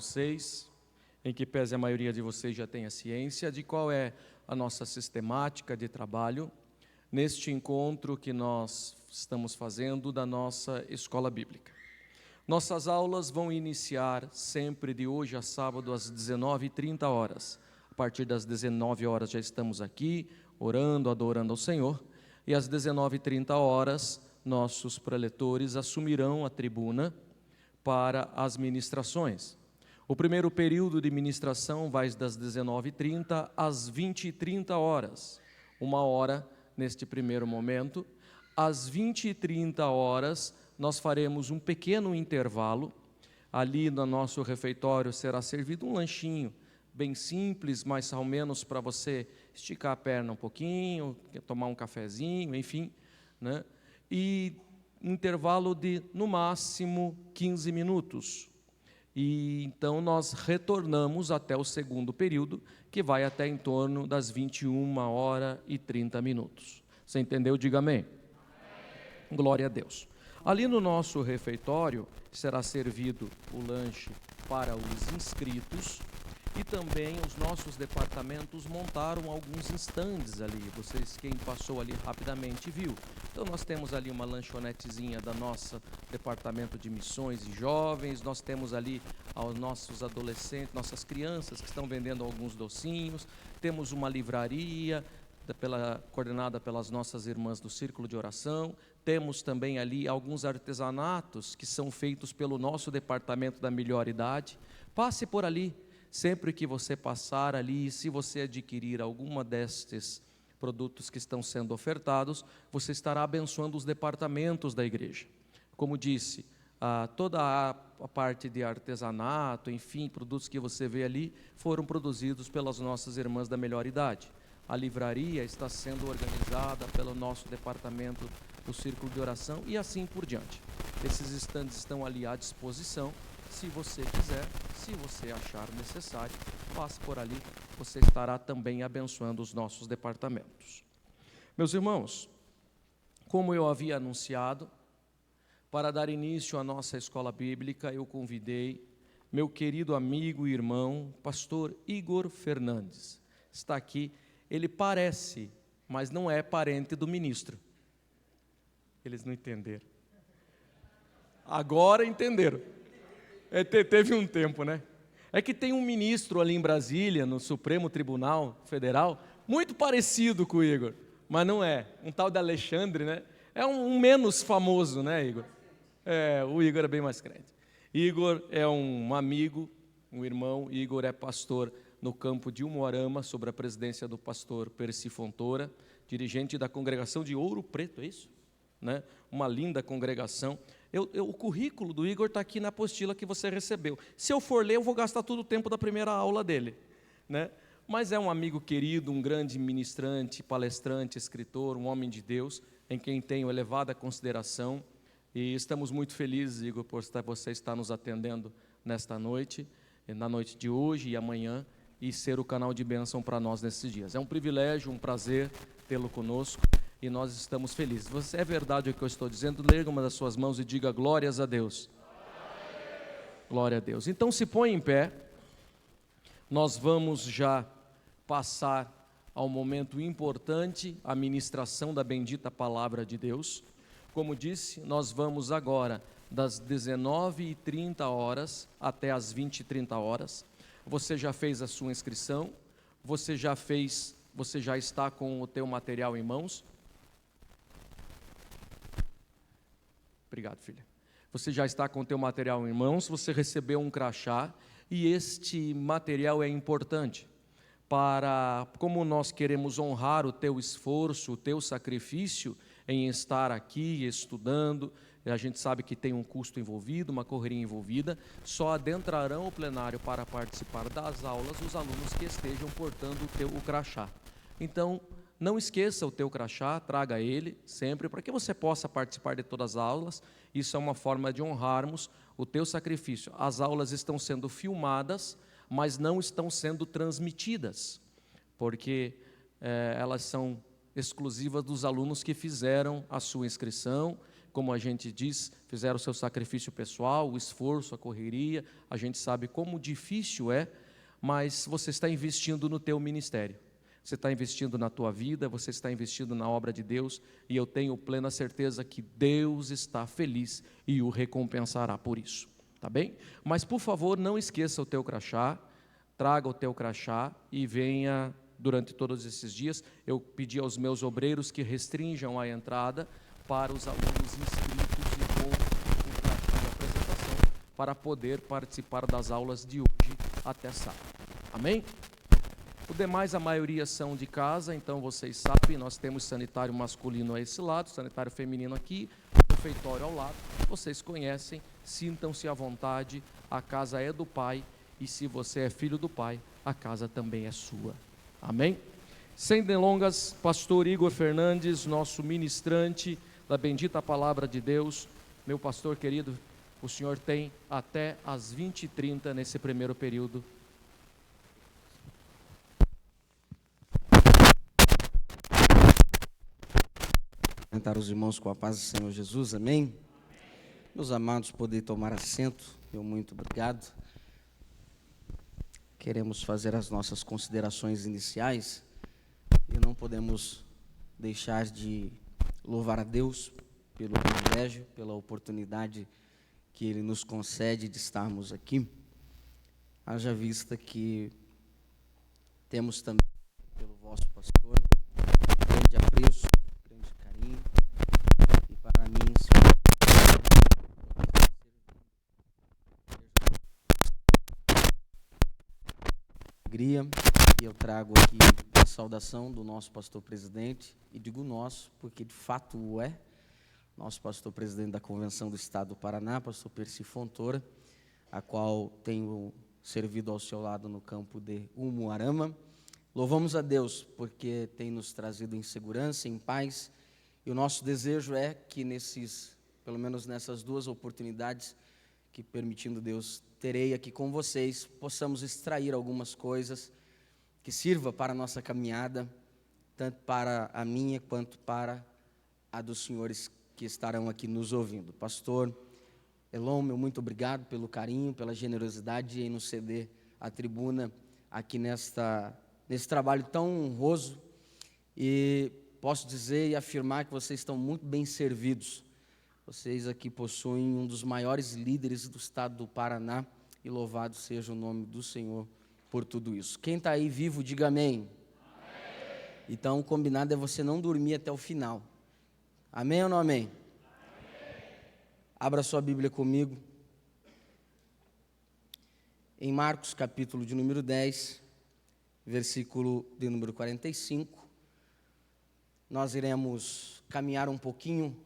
Vocês, em que pese a maioria de vocês já tenha ciência de qual é a nossa sistemática de trabalho neste encontro que nós estamos fazendo da nossa escola bíblica. Nossas aulas vão iniciar sempre de hoje a sábado às 19h30. A partir das 19 horas já estamos aqui, orando, adorando ao Senhor, e às 19h30 nossos preletores assumirão a tribuna para as ministrações. O primeiro período de ministração vai das 19h30 às 20h30, 1 hora neste primeiro momento. Às 20h30 nós faremos um pequeno intervalo. Ali no nosso refeitório será servido um lanchinho bem simples, mas ao menos para você esticar a perna um pouquinho, tomar um cafezinho, enfim, né? E um intervalo de no máximo 15 minutos. E então nós retornamos até o segundo período, que vai até em torno das 21h30. Você entendeu? Diga amém. Glória a Deus. Ali no nosso refeitório será servido o lanche para os inscritos e também os nossos departamentos montaram alguns estandes ali. Vocês, quem passou ali rapidamente viu. Então nós temos ali uma lanchonetezinha da nossa departamento de missões e jovens, nós temos ali aos nossos adolescentes, nossas crianças que estão vendendo alguns docinhos, temos uma livraria coordenada pelas nossas irmãs do Círculo de Oração, temos também ali alguns artesanatos que são feitos pelo nosso departamento da melhor idade. Passe por ali, sempre que você passar ali, se você adquirir alguma destes produtos que estão sendo ofertados, você estará abençoando os departamentos da igreja. Como disse, toda a parte de artesanato, enfim, produtos que você vê ali, foram produzidos pelas nossas irmãs da melhor idade. A livraria está sendo organizada pelo nosso departamento do Círculo de Oração e assim por diante. Esses estandes estão ali à disposição. Se você quiser, se você achar necessário, passe por ali, você estará também abençoando os nossos departamentos. Meus irmãos, como eu havia anunciado, para dar início à nossa escola bíblica, eu convidei meu querido amigo e irmão, pastor Igor Fernandes. Está aqui, ele parece, mas não é parente do ministro. Eles não entenderam. Agora entenderam. Teve um tempo, né? É que tem um ministro ali em Brasília, no Supremo Tribunal Federal, muito parecido com o Igor, mas não é. Um tal de Alexandre, né? É um menos famoso, né, Igor? O Igor é bem mais crente. Igor é um amigo, um irmão. Igor é pastor no campo de Umuarama, sob a presidência do pastor Percy Fontoura, dirigente da congregação de Ouro Preto, é isso? Né? Uma linda congregação. O currículo do Igor está aqui na apostila que você recebeu. Se eu for ler, eu vou gastar todo o tempo da primeira aula dele, né? Mas é um amigo querido, um grande ministrante, palestrante, escritor, um homem de Deus, em quem tenho elevada consideração. E estamos muito felizes, Igor, por você estar nos atendendo nesta noite, na noite de hoje e amanhã, e ser o canal de bênção para nós nesses dias. É um privilégio, um prazer tê-lo conosco. E nós estamos felizes. É verdade o que eu estou dizendo? Leia uma das suas mãos e diga glórias a Deus. Glória a Deus. Então se põe em pé. Nós vamos já passar ao momento importante, a ministração da bendita palavra de Deus. Como disse, nós vamos agora das 19h30 até as 20h30. Você já fez a sua inscrição? Você já está com o teu material em mãos? Obrigado, filha. Você já está com o teu material em mãos, você recebeu um crachá, e este material é importante como nós queremos honrar o teu esforço, o teu sacrifício em estar aqui estudando. A gente sabe que tem um custo envolvido, uma correria envolvida. Só adentrarão o plenário para participar das aulas os alunos que estejam portando o crachá. Então, não esqueça o teu crachá, traga ele sempre, para que você possa participar de todas as aulas. Isso é uma forma de honrarmos o teu sacrifício. As aulas estão sendo filmadas, mas não estão sendo transmitidas, porque elas são exclusivas dos alunos que fizeram a sua inscrição, como a gente diz, fizeram o seu sacrifício pessoal, o esforço, a correria. A gente sabe como difícil é, mas você está investindo no teu ministério. Você está investindo na tua vida, você está investindo na obra de Deus, e eu tenho plena certeza que Deus está feliz e o recompensará por isso, tá bem? Mas, por favor, não esqueça o teu crachá, traga o teu crachá e venha durante todos esses dias. Eu pedi aos meus obreiros que restringam a entrada para os alunos inscritos e com o crachá de apresentação, para poder participar das aulas de hoje até sábado. Amém? O demais, a maioria são de casa, então vocês sabem, nós temos sanitário masculino a esse lado, sanitário feminino aqui, refeitório ao lado. Vocês conhecem, sintam-se à vontade, a casa é do Pai, e se você é filho do Pai, a casa também é sua. Amém? Sem delongas, pastor Igor Fernandes, nosso ministrante da bendita palavra de Deus. Meu pastor querido, o senhor tem até às 20h30 nesse primeiro período. Cumprimentar os irmãos com a paz do Senhor Jesus, amém? Meus amados, poder tomar assento, meu muito obrigado. Queremos fazer as nossas considerações iniciais e não podemos deixar de louvar a Deus pelo privilégio, pela oportunidade que Ele nos concede de estarmos aqui. Haja vista que temos também pelo vosso pastor grande apreço, grande carinho, e para mim alegria, e eu trago aqui a saudação do nosso pastor presidente, e digo nosso, porque de fato o é, nosso pastor presidente da Convenção do Estado do Paraná, pastor Percy Fontoura, a qual tenho servido ao seu lado no campo de Umuarama. Louvamos a Deus porque tem nos trazido em segurança, em paz, e o nosso desejo é que pelo menos nessas duas oportunidades, que permitindo Deus, terei aqui com vocês, possamos extrair algumas coisas que sirva para a nossa caminhada, tanto para a minha quanto para a dos senhores que estarão aqui nos ouvindo. Pastor Elon, meu muito obrigado pelo carinho, pela generosidade em nos ceder a tribuna aqui nesse trabalho tão honroso, e posso dizer e afirmar que vocês estão muito bem servidos. Vocês aqui possuem um dos maiores líderes do estado do Paraná, e louvado seja o nome do Senhor por tudo isso. Quem está aí vivo, diga amém. Amém. Então, o combinado é você não dormir até o final. Amém ou não amém? Amém. Abra sua Bíblia comigo. Em Marcos, capítulo de número 10, versículo de número 45. Nós iremos caminhar um pouquinho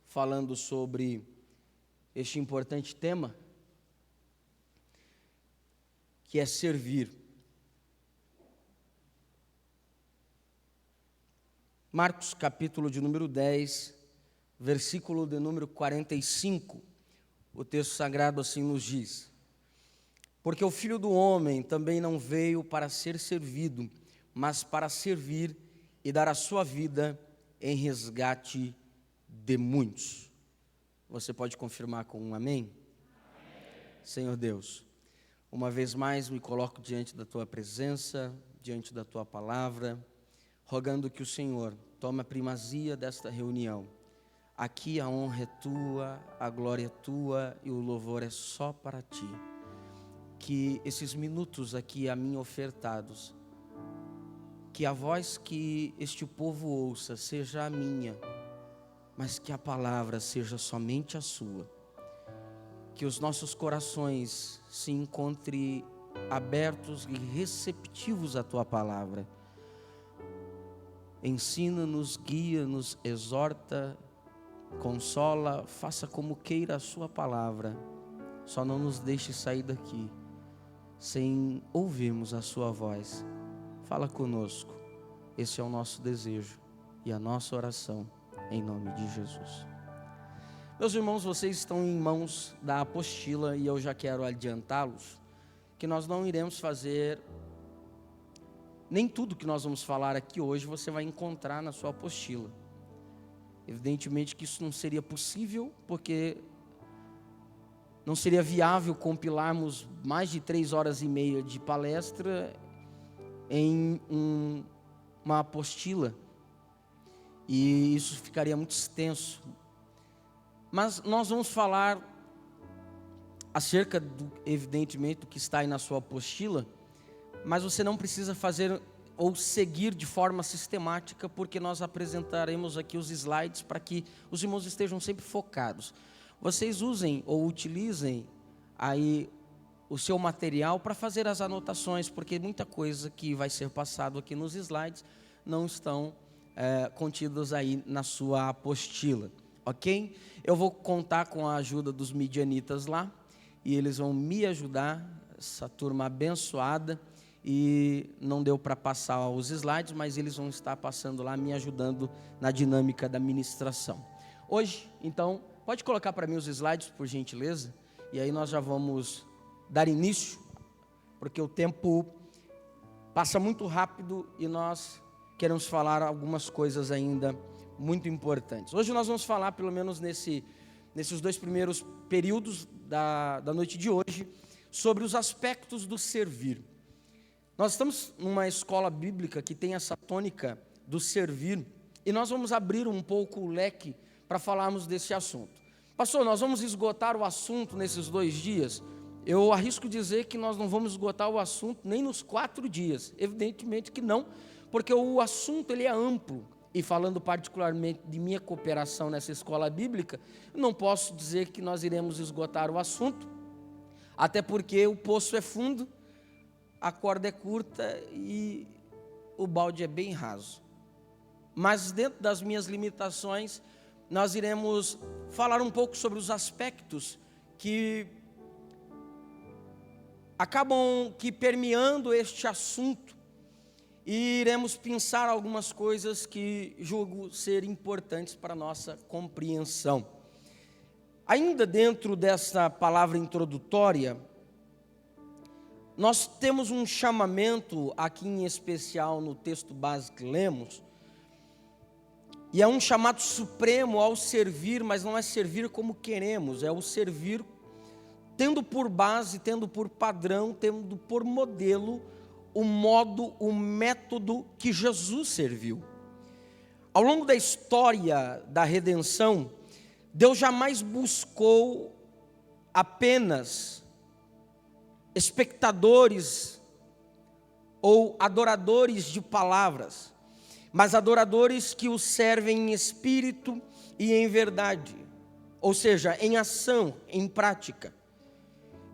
falando sobre este importante tema, que é servir. Marcos, capítulo de número 10, versículo de número 45, o texto sagrado assim nos diz: porque o Filho do Homem também não veio para ser servido, mas para servir e dar a sua vida em resgate de muitos. Você pode confirmar com um amém? Amém. Senhor Deus, uma vez mais me coloco diante da Tua presença, diante da Tua palavra, rogando que o Senhor tome a primazia desta reunião. Aqui a honra é Tua, a glória é Tua e o louvor é só para Ti. Que esses minutos aqui a mim ofertados, que a voz que este povo ouça seja a minha, mas que a palavra seja somente a Sua. Que os nossos corações se encontrem abertos e receptivos à Tua palavra. Ensina-nos, guia-nos, exorta, consola, faça como queira a Sua palavra. Só não nos deixe sair daqui sem ouvirmos a Sua voz. Fala conosco. Esse é o nosso desejo e a nossa oração, em nome de Jesus. Meus irmãos, vocês estão em mãos da apostila, e eu já quero adiantá-los que nós não iremos fazer, nem tudo que nós vamos falar aqui hoje você vai encontrar na sua apostila. Evidentemente que isso não seria possível, porque não seria viável compilarmos mais de 3 horas e meia de palestra em uma apostila, e isso ficaria muito extenso. Mas nós vamos falar acerca, evidentemente, do que está aí na sua apostila, mas você não precisa fazer ou seguir de forma sistemática, porque nós apresentaremos aqui os slides para que os irmãos estejam sempre focados. Vocês usem ou utilizem aí o seu material para fazer as anotações, porque muita coisa que vai ser passado aqui nos slides não estão contidas aí na sua apostila, ok? Eu vou contar com a ajuda dos midianitas lá, e eles vão me ajudar, essa turma abençoada, e não deu para passar os slides, mas eles vão estar passando lá, me ajudando na dinâmica da ministração. Hoje, então, pode colocar para mim os slides, por gentileza, e aí nós já vamos dar início, porque o tempo passa muito rápido e nós queremos falar algumas coisas ainda muito importantes. Hoje nós vamos falar, pelo menos nesses 2 primeiros períodos da noite de hoje, sobre os aspectos do servir. Nós estamos numa escola bíblica que tem essa tônica do servir, e nós vamos abrir um pouco o leque para falarmos desse assunto. Pastor, nós vamos esgotar o assunto nesses 2 dias? Eu arrisco dizer que nós não vamos esgotar o assunto nem nos 4 dias. Evidentemente que não, porque o assunto ele é amplo. E falando particularmente de minha cooperação nessa escola bíblica, não posso dizer que nós iremos esgotar o assunto, até porque o poço é fundo, a corda é curta e o balde é bem raso. Mas dentro das minhas limitações, nós iremos falar um pouco sobre os aspectos que acabam permeando este assunto, e iremos pensar algumas coisas que julgo ser importantes para a nossa compreensão. Ainda dentro dessa palavra introdutória, nós temos um chamamento aqui em especial no texto básico que lemos, e é um chamado supremo ao servir, mas não é servir como queremos, é o servir tendo por base, tendo por padrão, tendo por modelo o modo, o método que Jesus serviu. Ao longo da história da redenção, Deus jamais buscou apenas espectadores ou adoradores de palavras, mas adoradores que o servem em espírito e em verdade, ou seja, em ação, em prática.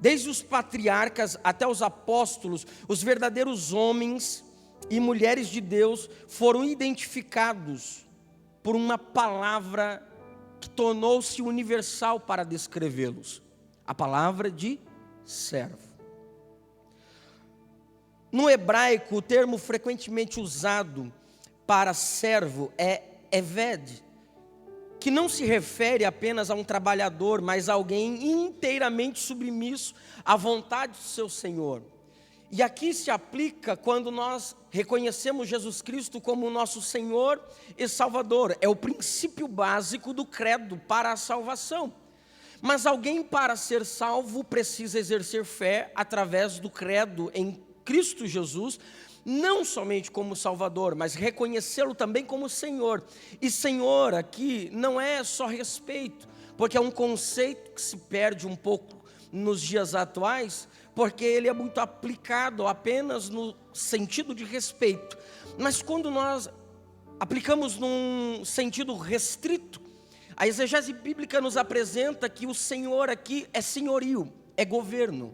Desde os patriarcas até os apóstolos, os verdadeiros homens e mulheres de Deus foram identificados por uma palavra que tornou-se universal para descrevê-los: a palavra de servo. No hebraico, o termo frequentemente usado para servo é eved, que não se refere apenas a um trabalhador, mas a alguém inteiramente submisso à vontade do seu Senhor. E aqui se aplica quando nós reconhecemos Jesus Cristo como o nosso Senhor e Salvador. É o princípio básico do credo para a salvação. Mas alguém, para ser salvo, precisa exercer fé através do credo em Cristo Jesus, não somente como Salvador, mas reconhecê-lo também como Senhor. E Senhor aqui não é só respeito, porque é um conceito que se perde um pouco nos dias atuais, porque ele é muito aplicado apenas no sentido de respeito. Mas quando nós aplicamos num sentido restrito, a exegese bíblica nos apresenta que o Senhor aqui é senhorio, é governo,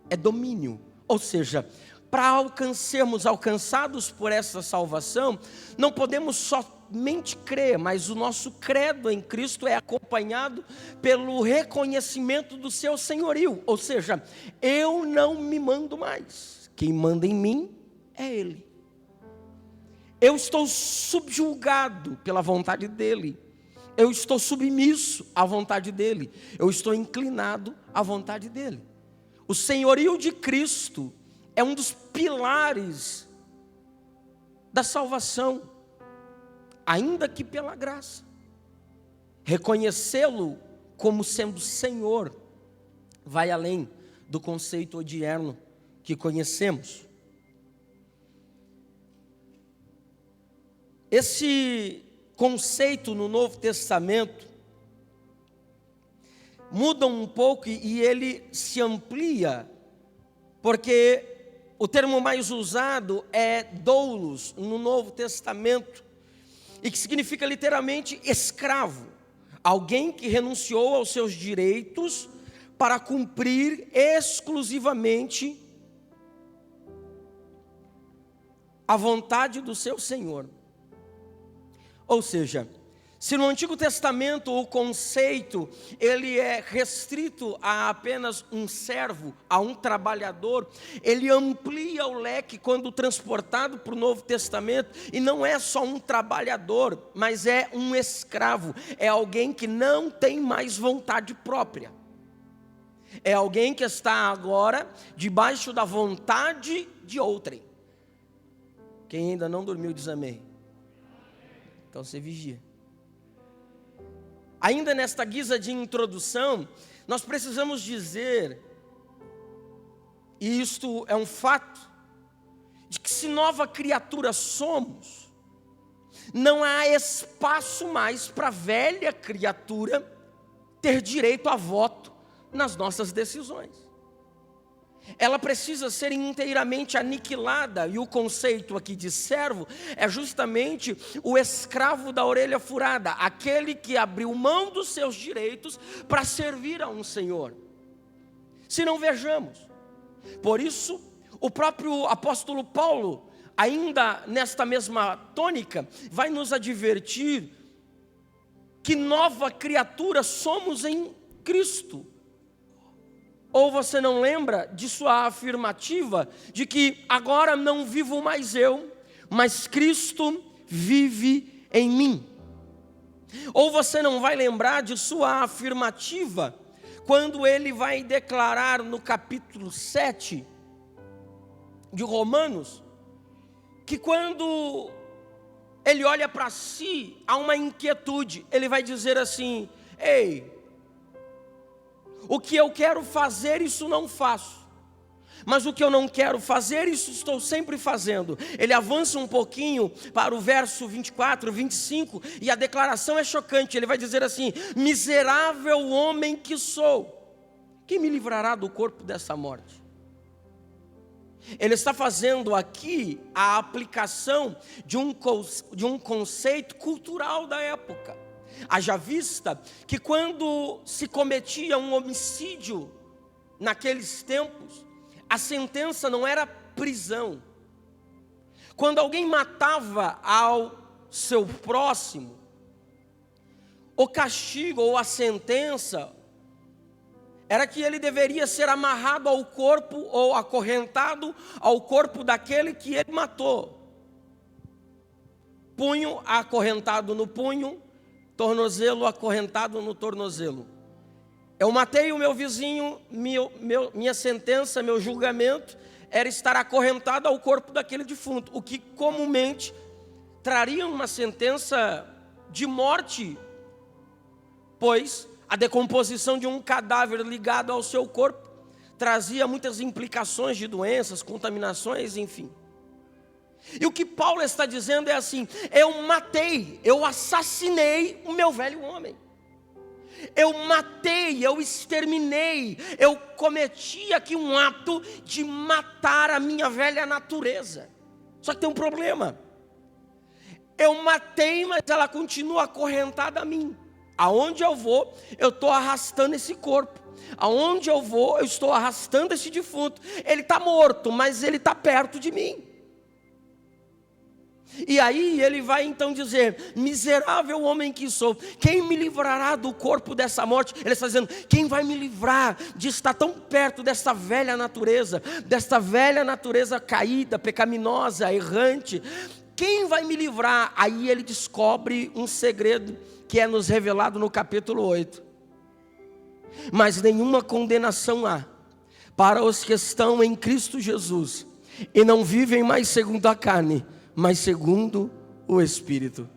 é domínio. Ou seja, para sermos alcançados por essa salvação, não podemos somente crer, mas o nosso credo em Cristo é acompanhado pelo reconhecimento do seu senhorio. Ou seja, eu não me mando mais, quem manda em mim é Ele. Eu estou subjugado pela vontade dEle, eu estou submisso à vontade dEle, eu estou inclinado à vontade dEle. O senhorio de Cristo é um dos pilares da salvação, ainda que pela graça. reconhecê-lo como sendo Senhor vai além do conceito odierno que conhecemos. Esse conceito no Novo Testamento muda um pouco e ele se amplia, porque o termo mais usado é doulos no Novo Testamento, e que significa literalmente escravo, alguém que renunciou aos seus direitos para cumprir exclusivamente a vontade do seu Senhor. Ou seja, se no Antigo Testamento o conceito ele é restrito a apenas um servo, a um trabalhador, ele amplia o leque quando transportado para o Novo Testamento, e não é só um trabalhador, mas é um escravo, é alguém que não tem mais vontade própria, é alguém que está agora debaixo da vontade de outrem. Quem ainda não dormiu diz amém. Então você vigia. Ainda nesta guisa de introdução, nós precisamos dizer, e isto é um fato, de que se nova criatura somos, não há espaço mais para a velha criatura ter direito a voto nas nossas decisões. Ela precisa ser inteiramente aniquilada, e o conceito aqui de servo é justamente o escravo da orelha furada, aquele que abriu mão dos seus direitos para servir a um Senhor. Se não, vejamos. Por isso, o próprio apóstolo Paulo, ainda nesta mesma tônica, vai nos advertir que nova criatura somos em Cristo. Ou você não lembra de sua afirmativa de que agora não vivo mais eu, mas Cristo vive em mim? Ou você não vai lembrar de sua afirmativa quando ele vai declarar no capítulo 7 de Romanos, que quando ele olha para si, há uma inquietude, ele vai dizer assim: ei, o que eu quero fazer, isso não faço, mas o que eu não quero fazer, isso estou sempre fazendo. Ele avança um pouquinho para o verso 24, 25, e a declaração é chocante. Ele vai dizer assim: miserável homem que sou, quem me livrará do corpo dessa morte? Ele está fazendo aqui a aplicação de um conceito cultural da época. Haja vista que quando se cometia um homicídio naqueles tempos, a sentença não era prisão. Quando alguém matava ao seu próximo, o castigo ou a sentença era que ele deveria ser amarrado ao corpo ou acorrentado ao corpo daquele que ele matou. Punho acorrentado no punho, tornozelo acorrentado no tornozelo. Eu matei o meu vizinho, minha sentença, meu julgamento era estar acorrentado ao corpo daquele defunto, o que comumente traria uma sentença de morte, pois a decomposição de um cadáver ligado ao seu corpo trazia muitas implicações de doenças, contaminações, enfim. E o que Paulo está dizendo é assim: eu matei, eu assassinei o meu velho homem. Eu matei, eu exterminei, eu cometi aqui um ato de matar a minha velha natureza. Só que tem um problema. Eu matei, mas ela continua acorrentada a mim. Aonde eu vou, eu estou arrastando esse corpo. Aonde eu vou, eu estou arrastando esse defunto. Ele está morto, mas ele está perto de mim. E aí ele vai então dizer: miserável homem que sou, quem me livrará do corpo dessa morte? Ele está dizendo: quem vai me livrar de estar tão perto desta velha natureza caída, pecaminosa, errante? Quem vai me livrar? Aí ele descobre um segredo que é nos revelado no capítulo 8. Mas nenhuma condenação há para os que estão em Cristo Jesus e não vivem mais segundo a carne, mas segundo o Espírito.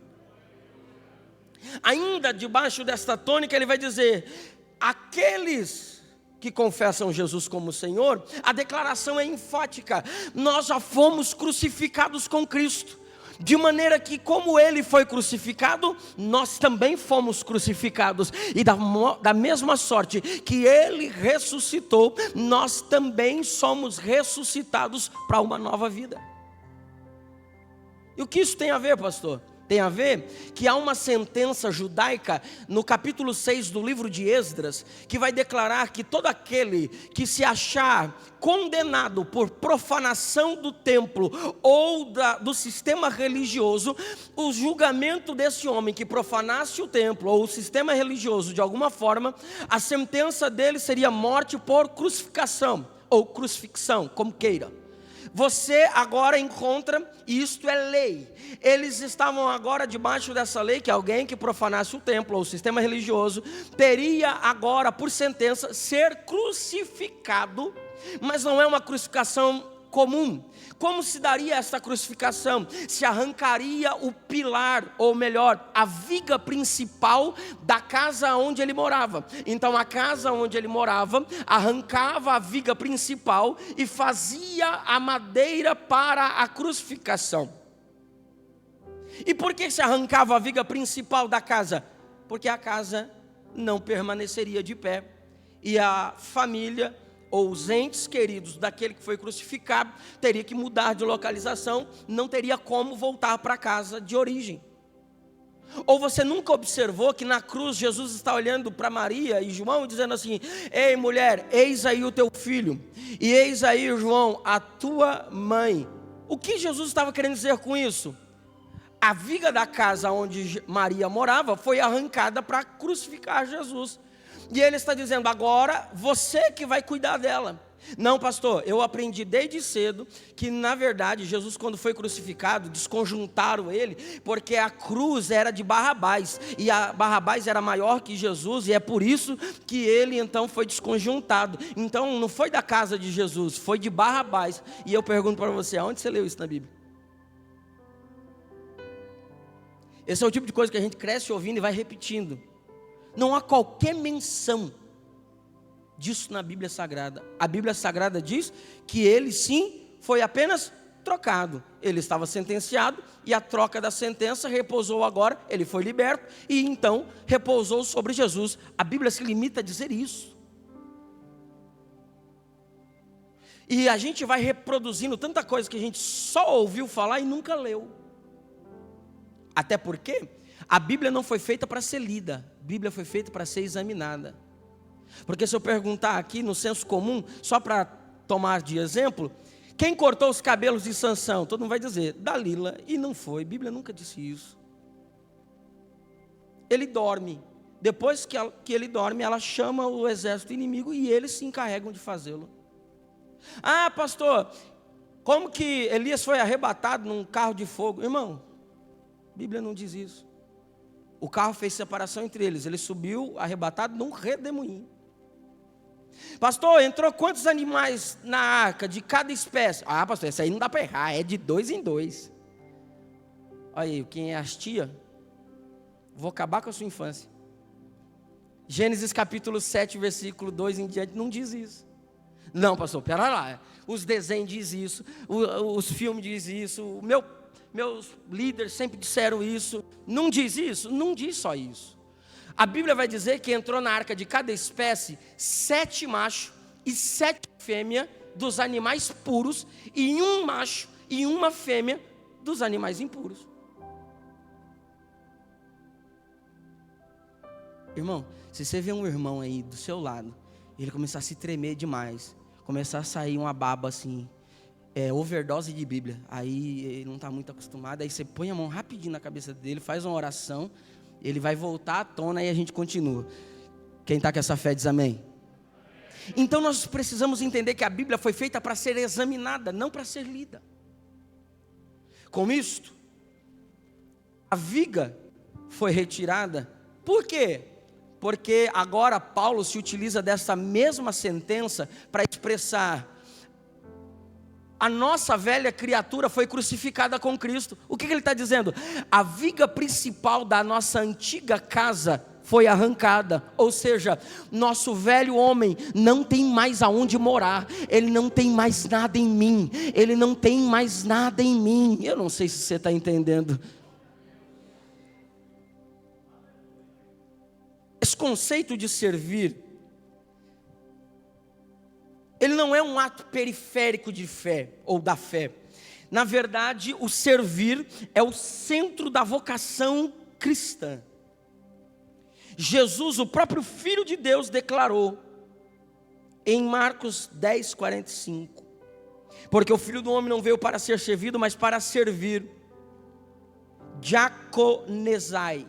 Ainda debaixo desta tônica, ele vai dizer: aqueles que confessam Jesus como Senhor, a declaração é enfática: nós já fomos crucificados com Cristo, de maneira que, como Ele foi crucificado, nós também fomos crucificados, e da mesma sorte que Ele ressuscitou, nós também somos ressuscitados para uma nova vida. E o que isso tem a ver, pastor? Tem a ver que há uma sentença judaica no capítulo 6 do livro de Esdras, que vai declarar que todo aquele que se achar condenado por profanação do templo ou do sistema religioso, o julgamento desse homem que profanasse o templo ou o sistema religioso de alguma forma, a sentença dele seria morte por crucificação ou crucifixão, como queira. Você agora encontra, e isto é lei, eles estavam agora debaixo dessa lei, que alguém que profanasse o templo ou o sistema religioso, teria agora por sentença ser crucificado, mas não é uma crucificação comum. Como se daria essa crucificação? Se arrancaria o pilar, ou melhor, a viga principal da casa onde ele morava. Então a casa onde ele morava arrancava a viga principal e fazia a madeira para a crucificação. E por que se arrancava a viga principal da casa? Porque a casa não permaneceria de pé, e a família ou os entes queridos daquele que foi crucificado teria que mudar de localização, não teria como voltar para a casa de origem. Ou você nunca observou que na cruz Jesus está olhando para Maria e João e dizendo assim: ei mulher, eis aí o teu filho, e eis aí, João, a tua mãe. O que Jesus estava querendo dizer com isso? A viga da casa onde Maria morava foi arrancada para crucificar Jesus. E ele está dizendo: agora você que vai cuidar dela. Não, pastor, eu aprendi desde cedo que na verdade Jesus, quando foi crucificado, desconjuntaram ele, porque a cruz era de Barrabás, e a Barrabás era maior que Jesus, e é por isso que ele então foi desconjuntado. Então não foi da casa de Jesus, foi de Barrabás. E eu pergunto para você, aonde você leu isso na Bíblia? Esse é o tipo de coisa que a gente cresce ouvindo e vai repetindo. Não há qualquer menção disso na Bíblia Sagrada. A Bíblia Sagrada diz que ele sim foi apenas trocado. Ele estava sentenciado e a troca da sentença repousou agora, ele foi liberto e então repousou sobre Jesus. A Bíblia se limita a dizer isso. E a gente vai reproduzindo tanta coisa que a gente só ouviu falar e nunca leu. Até porque a Bíblia não foi feita para ser lida, a Bíblia foi feita para ser examinada. Porque se eu perguntar aqui no senso comum, só para tomar de exemplo, quem cortou os cabelos de Sansão? Todo mundo vai dizer, Dalila, e não foi, a Bíblia nunca disse isso. Ele dorme, depois que ele dorme, ela chama o exército inimigo e eles se encarregam de fazê-lo. Ah, pastor, como que Elias foi arrebatado num carro de fogo? Irmão, a Bíblia não diz isso. O carro fez separação entre eles. Ele subiu arrebatado num redemoinho. Pastor, entrou quantos animais na arca de cada espécie? Ah, pastor, essa aí não dá para errar, é de 2 em 2. Olha aí, quem é hastia, vou acabar com a sua infância. Gênesis capítulo 7, versículo 2 em diante, não diz isso. Não, pastor, pera lá. Os desenhos dizem isso, os filmes dizem isso, meus líderes sempre disseram isso. Não diz isso? Não diz só isso. A Bíblia vai dizer que entrou na arca de cada espécie 7 machos e 7 fêmeas dos animais puros, e 1 macho e 1 fêmea dos animais impuros. Irmão, se você vê um irmão aí do seu lado, ele começar a se tremer demais, começar a sair uma baba assim, overdose de Bíblia, aí ele não está muito acostumado, aí você põe a mão rapidinho na cabeça dele, faz uma oração, ele vai voltar à tona e a gente continua. Quem está com essa fé diz amém. Então nós precisamos entender que a Bíblia foi feita para ser examinada, não para ser lida. Com isto, a viga foi retirada. Por quê? Porque agora Paulo se utiliza dessa mesma sentença para expressar a nossa velha criatura foi crucificada com Cristo. O que ele está dizendo? A viga principal da nossa antiga casa foi arrancada, ou seja, nosso velho homem não tem mais aonde morar, ele não tem mais nada em mim, ele não tem mais nada em mim. Eu não sei se você está entendendo. Esse conceito de servir, ele não é um ato periférico de fé, ou da fé. Na verdade, o servir é o centro da vocação cristã. Jesus, o próprio Filho de Deus, declarou em Marcos 10, 45, porque o Filho do Homem não veio para ser servido, mas para servir. Diakonizai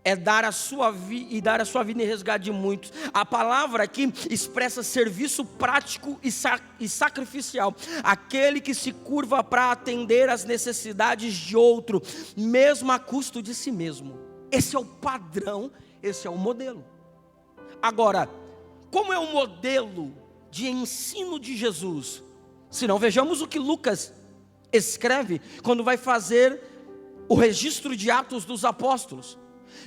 é dar a sua vida e dar a sua vida em resgate de muitos. A palavra aqui expressa serviço prático e sacrificial. Aquele que se curva para atender às necessidades de outro, mesmo a custo de si mesmo. Esse é o padrão, esse é o modelo. Agora, como é o modelo de ensino de Jesus? Se não, vejamos o que Lucas escreve quando vai fazer o registro de Atos dos Apóstolos.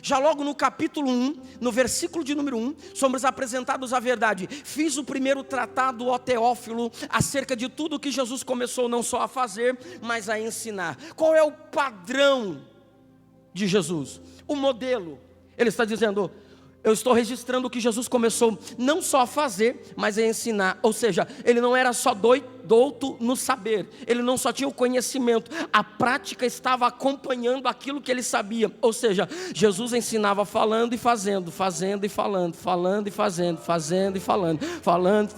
Já logo no capítulo 1, no versículo de número 1, somos apresentados a verdade. Fiz o primeiro tratado, ó Teófilo, acerca de tudo que Jesus começou não só a fazer, mas a ensinar. Qual é o padrão de Jesus? O modelo. Ele está dizendo, eu estou registrando o que Jesus começou não só a fazer, mas a ensinar. Ou seja, ele não era só douto no saber, ele não só tinha o conhecimento, a prática estava acompanhando aquilo que ele sabia. Ou seja, Jesus ensinava falando e fazendo, fazendo e falando, falando e fazendo, fazendo e falando, falando.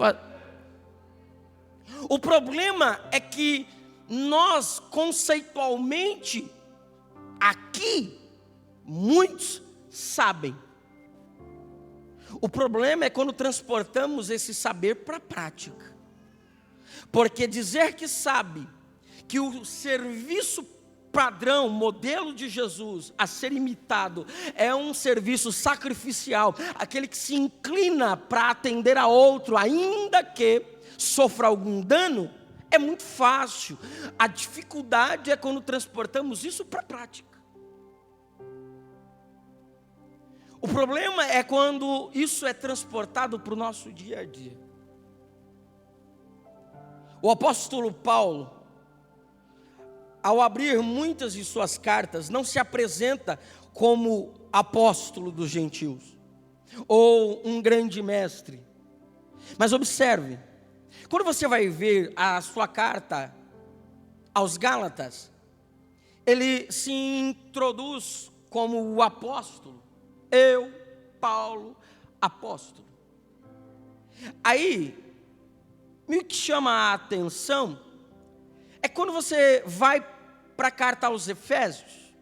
O problema é que nós conceitualmente, aqui, muitos sabem. O problema é quando transportamos esse saber para a prática. Porque dizer que sabe que o serviço padrão, modelo de Jesus a ser imitado é um serviço sacrificial, aquele que se inclina para atender a outro, ainda que sofra algum dano, é muito fácil. A dificuldade é quando transportamos isso para a prática. O problema é quando isso é transportado para o nosso dia a dia. O apóstolo Paulo, ao abrir muitas de suas cartas, não se apresenta como apóstolo dos gentios, ou um grande mestre. Mas observe, quando você vai ver a sua carta aos Gálatas, ele se introduz como o apóstolo. Eu, Paulo, apóstolo. Aí, o que chama a atenção é quando você vai para a carta aos Efésios,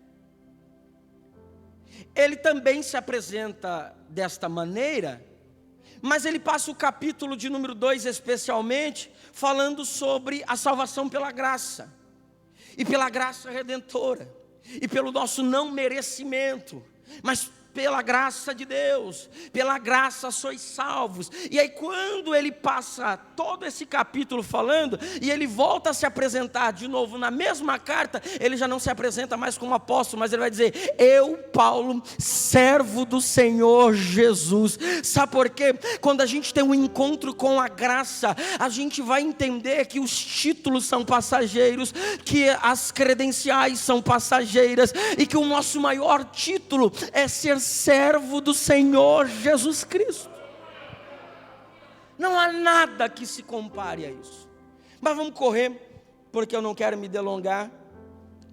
ele também se apresenta desta maneira, mas ele passa o capítulo de número 2 especialmente, falando sobre a salvação pela graça, e pela graça redentora, e pelo nosso não merecimento, mas pela graça de Deus, pela graça sois salvos. E aí quando ele passa todo esse capítulo falando, e ele volta a se apresentar de novo na mesma carta, ele já não se apresenta mais como apóstolo, mas ele vai dizer, eu, Paulo, servo do Senhor Jesus. Sabe por quê? Quando a gente tem um encontro com a graça, a gente vai entender que os títulos são passageiros, que as credenciais são passageiras, e que o nosso maior título é ser servo do Senhor Jesus Cristo. Não há nada que se compare a isso. Mas vamos correr, porque eu não quero me delongar.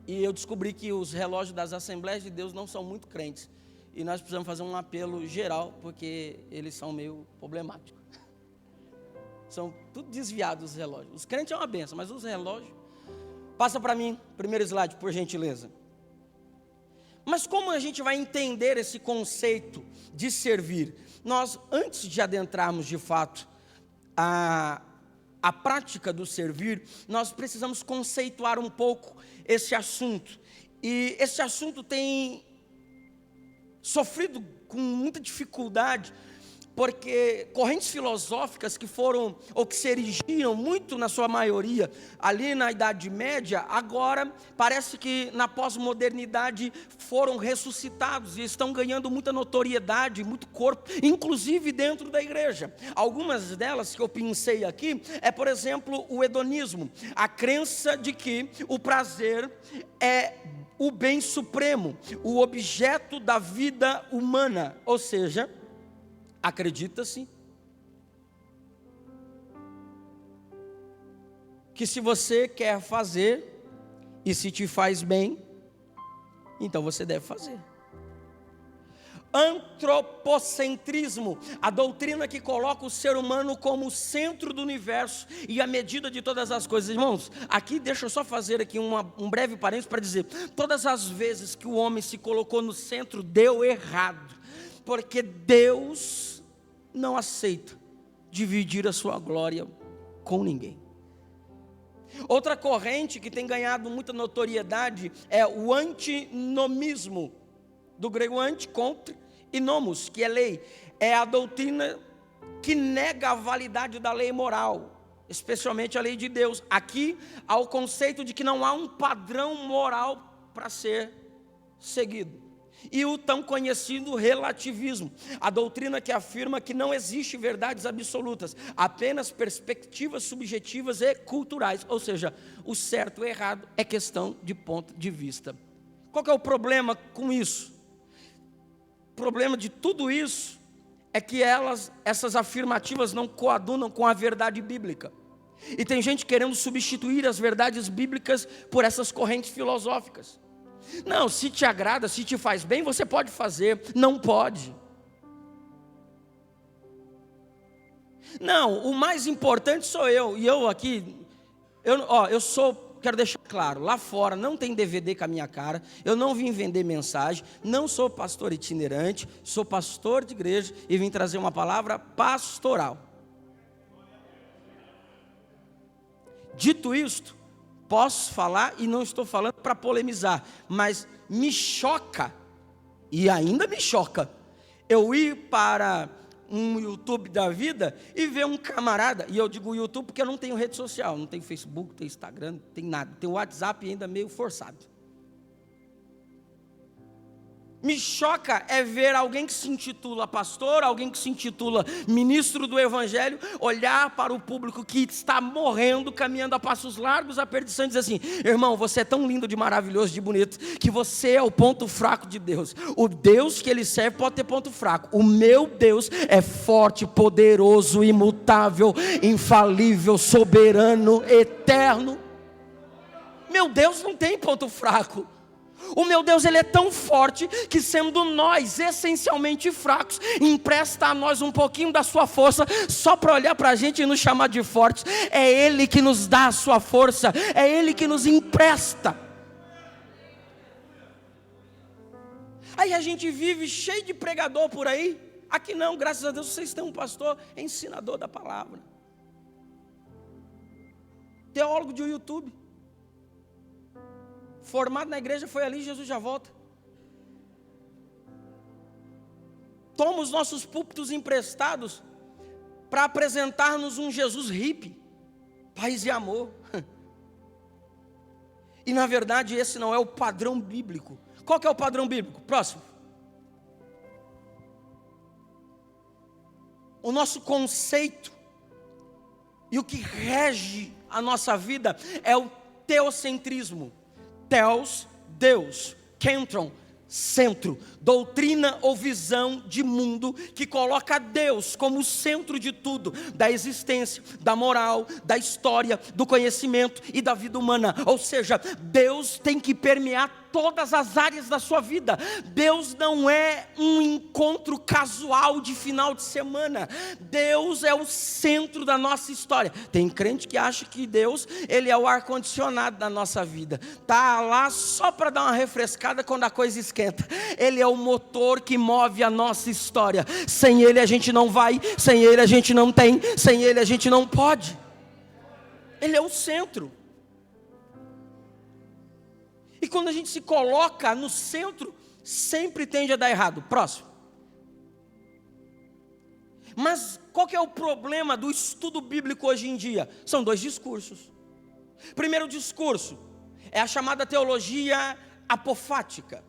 E eu descobri que os relógios das Assembleias de Deus não são muito crentes. E nós precisamos fazer um apelo geral, porque eles são meio problemáticos. São tudo desviados os relógios. Os crentes é uma benção, mas os relógios... Passa para mim, primeiro slide, por gentileza. Mas como a gente vai entender esse conceito de servir? Nós, antes de adentrarmos de fato a prática do servir, nós precisamos conceituar um pouco esse assunto. E esse assunto tem sofrido com muita dificuldade, porque correntes filosóficas que foram, ou que se erigiam muito na sua maioria, ali na Idade Média, agora parece que na pós-modernidade foram ressuscitados e estão ganhando muita notoriedade, muito corpo, inclusive dentro da igreja. Algumas delas que eu pensei aqui, por exemplo, o hedonismo, a crença de que o prazer é o bem supremo, o objeto da vida humana, ou seja, acredita-se que se você quer fazer e se te faz bem, então você deve fazer. Antropocentrismo, a doutrina que coloca o ser humano como o centro do universo e a medida de todas as coisas. Irmãos, aqui deixa eu só fazer aqui um breve parênteses para dizer, todas as vezes que o homem se colocou no centro, deu errado, porque Deus não aceita dividir a sua glória com ninguém. Outra corrente que tem ganhado muita notoriedade é o antinomismo, do grego anti, contra, e nomos, que é lei. É a doutrina que nega a validade da lei moral, especialmente a lei de Deus. Aqui há o conceito de que não há um padrão moral para ser seguido. E o tão conhecido relativismo, a doutrina que afirma que não existe verdades absolutas, apenas perspectivas subjetivas e culturais, ou seja, o certo e o errado é questão de ponto de vista. Qual que é o problema com isso? O problema de tudo isso é que essas afirmativas não coadunam com a verdade bíblica. E tem gente querendo substituir as verdades bíblicas por essas correntes filosóficas. Não, se te agrada, se te faz bem, você pode fazer. Não pode. Não, o mais importante sou eu. E eu aqui, quero deixar claro, lá fora não tem DVD com a minha cara. Eu não vim vender mensagem. Não sou pastor itinerante. Sou pastor de igreja e vim trazer uma palavra pastoral. Dito isto, posso falar, e não estou falando para polemizar, mas me choca, e ainda me choca, eu ir para um YouTube da vida e ver um camarada, e eu digo YouTube porque eu não tenho rede social, não tenho Facebook, não tenho Instagram, não tenho nada, tenho WhatsApp ainda meio forçado. Me choca é ver alguém que se intitula pastor, alguém que se intitula ministro do evangelho, olhar para o público que está morrendo, caminhando a passos largos à perdição e dizer assim: irmão, você é tão lindo, de maravilhoso, de bonito, que você é o ponto fraco de Deus. O Deus que ele serve pode ter ponto fraco. O meu Deus é forte, poderoso, imutável, infalível, soberano, eterno. Meu Deus não tem ponto fraco. O meu Deus, ele é tão forte que, sendo nós essencialmente fracos, empresta a nós um pouquinho da sua força, só para olhar para a gente e nos chamar de fortes. É Ele que nos dá a sua força, é Ele que nos empresta. Aí a gente vive cheio de pregador por aí. Aqui não, graças a Deus vocês têm um pastor ensinador da palavra, teólogo de YouTube, formado na igreja, foi ali, Jesus já volta. Toma os nossos púlpitos emprestados para apresentar-nos um Jesus hippie, paz e amor. E na verdade esse não é o padrão bíblico. Qual que é o padrão bíblico? Próximo. O nosso conceito e o que rege a nossa vida é o teocentrismo. Theos, Deus, Kentron, centro, doutrina ou visão de mundo que coloca Deus como o centro de tudo, da existência, da moral, da história, do conhecimento e da vida humana. Ou seja, Deus tem que permear todas as áreas da sua vida. Deus não é um encontro casual de final de semana. Deus é o centro da nossa história. Tem crente que acha que Deus, ele é o ar-condicionado da nossa vida. Tá lá só para dar uma refrescada quando a coisa esquenta. Ele é o motor que move a nossa história. Sem Ele a gente não vai, sem Ele a gente não tem, sem Ele a gente não pode. Ele é o centro. E quando a gente se coloca no centro, sempre tende a dar errado. Próximo. Mas qual que é o problema do estudo bíblico hoje em dia? São dois discursos. Primeiro discurso é a chamada teologia apofática.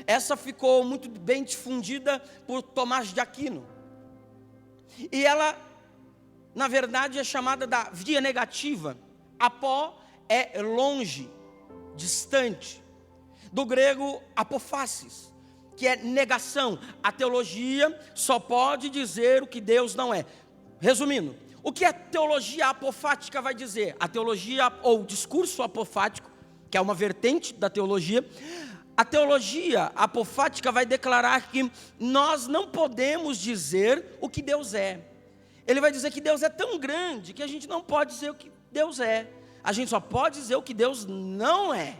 Essa ficou muito bem difundida por Tomás de Aquino. E ela, na verdade, é chamada da via negativa. Apó é longe, distante. Do grego apofásis, que é negação. A teologia só pode dizer o que Deus não é. Resumindo, o que a teologia apofática vai dizer? A teologia ou discurso apofático, que é uma vertente da teologia, a teologia apofática vai declarar que nós não podemos dizer o que Deus é. Ele vai dizer que Deus é tão grande que a gente não pode dizer o que Deus é. A gente só pode dizer o que Deus não é.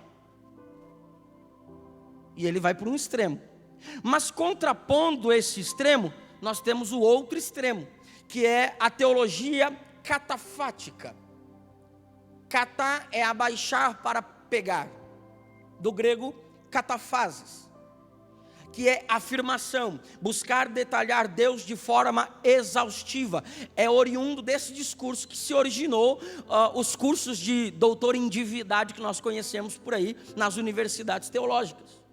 E ele vai para um extremo. Mas contrapondo esse extremo, nós temos o outro extremo, que é a teologia catafática. Catá é abaixar para pegar, do grego catafases, que é afirmação, buscar detalhar Deus de forma exaustiva. É oriundo desse discurso que se originou os cursos de doutor em divindade que nós conhecemos por aí nas universidades teológicas.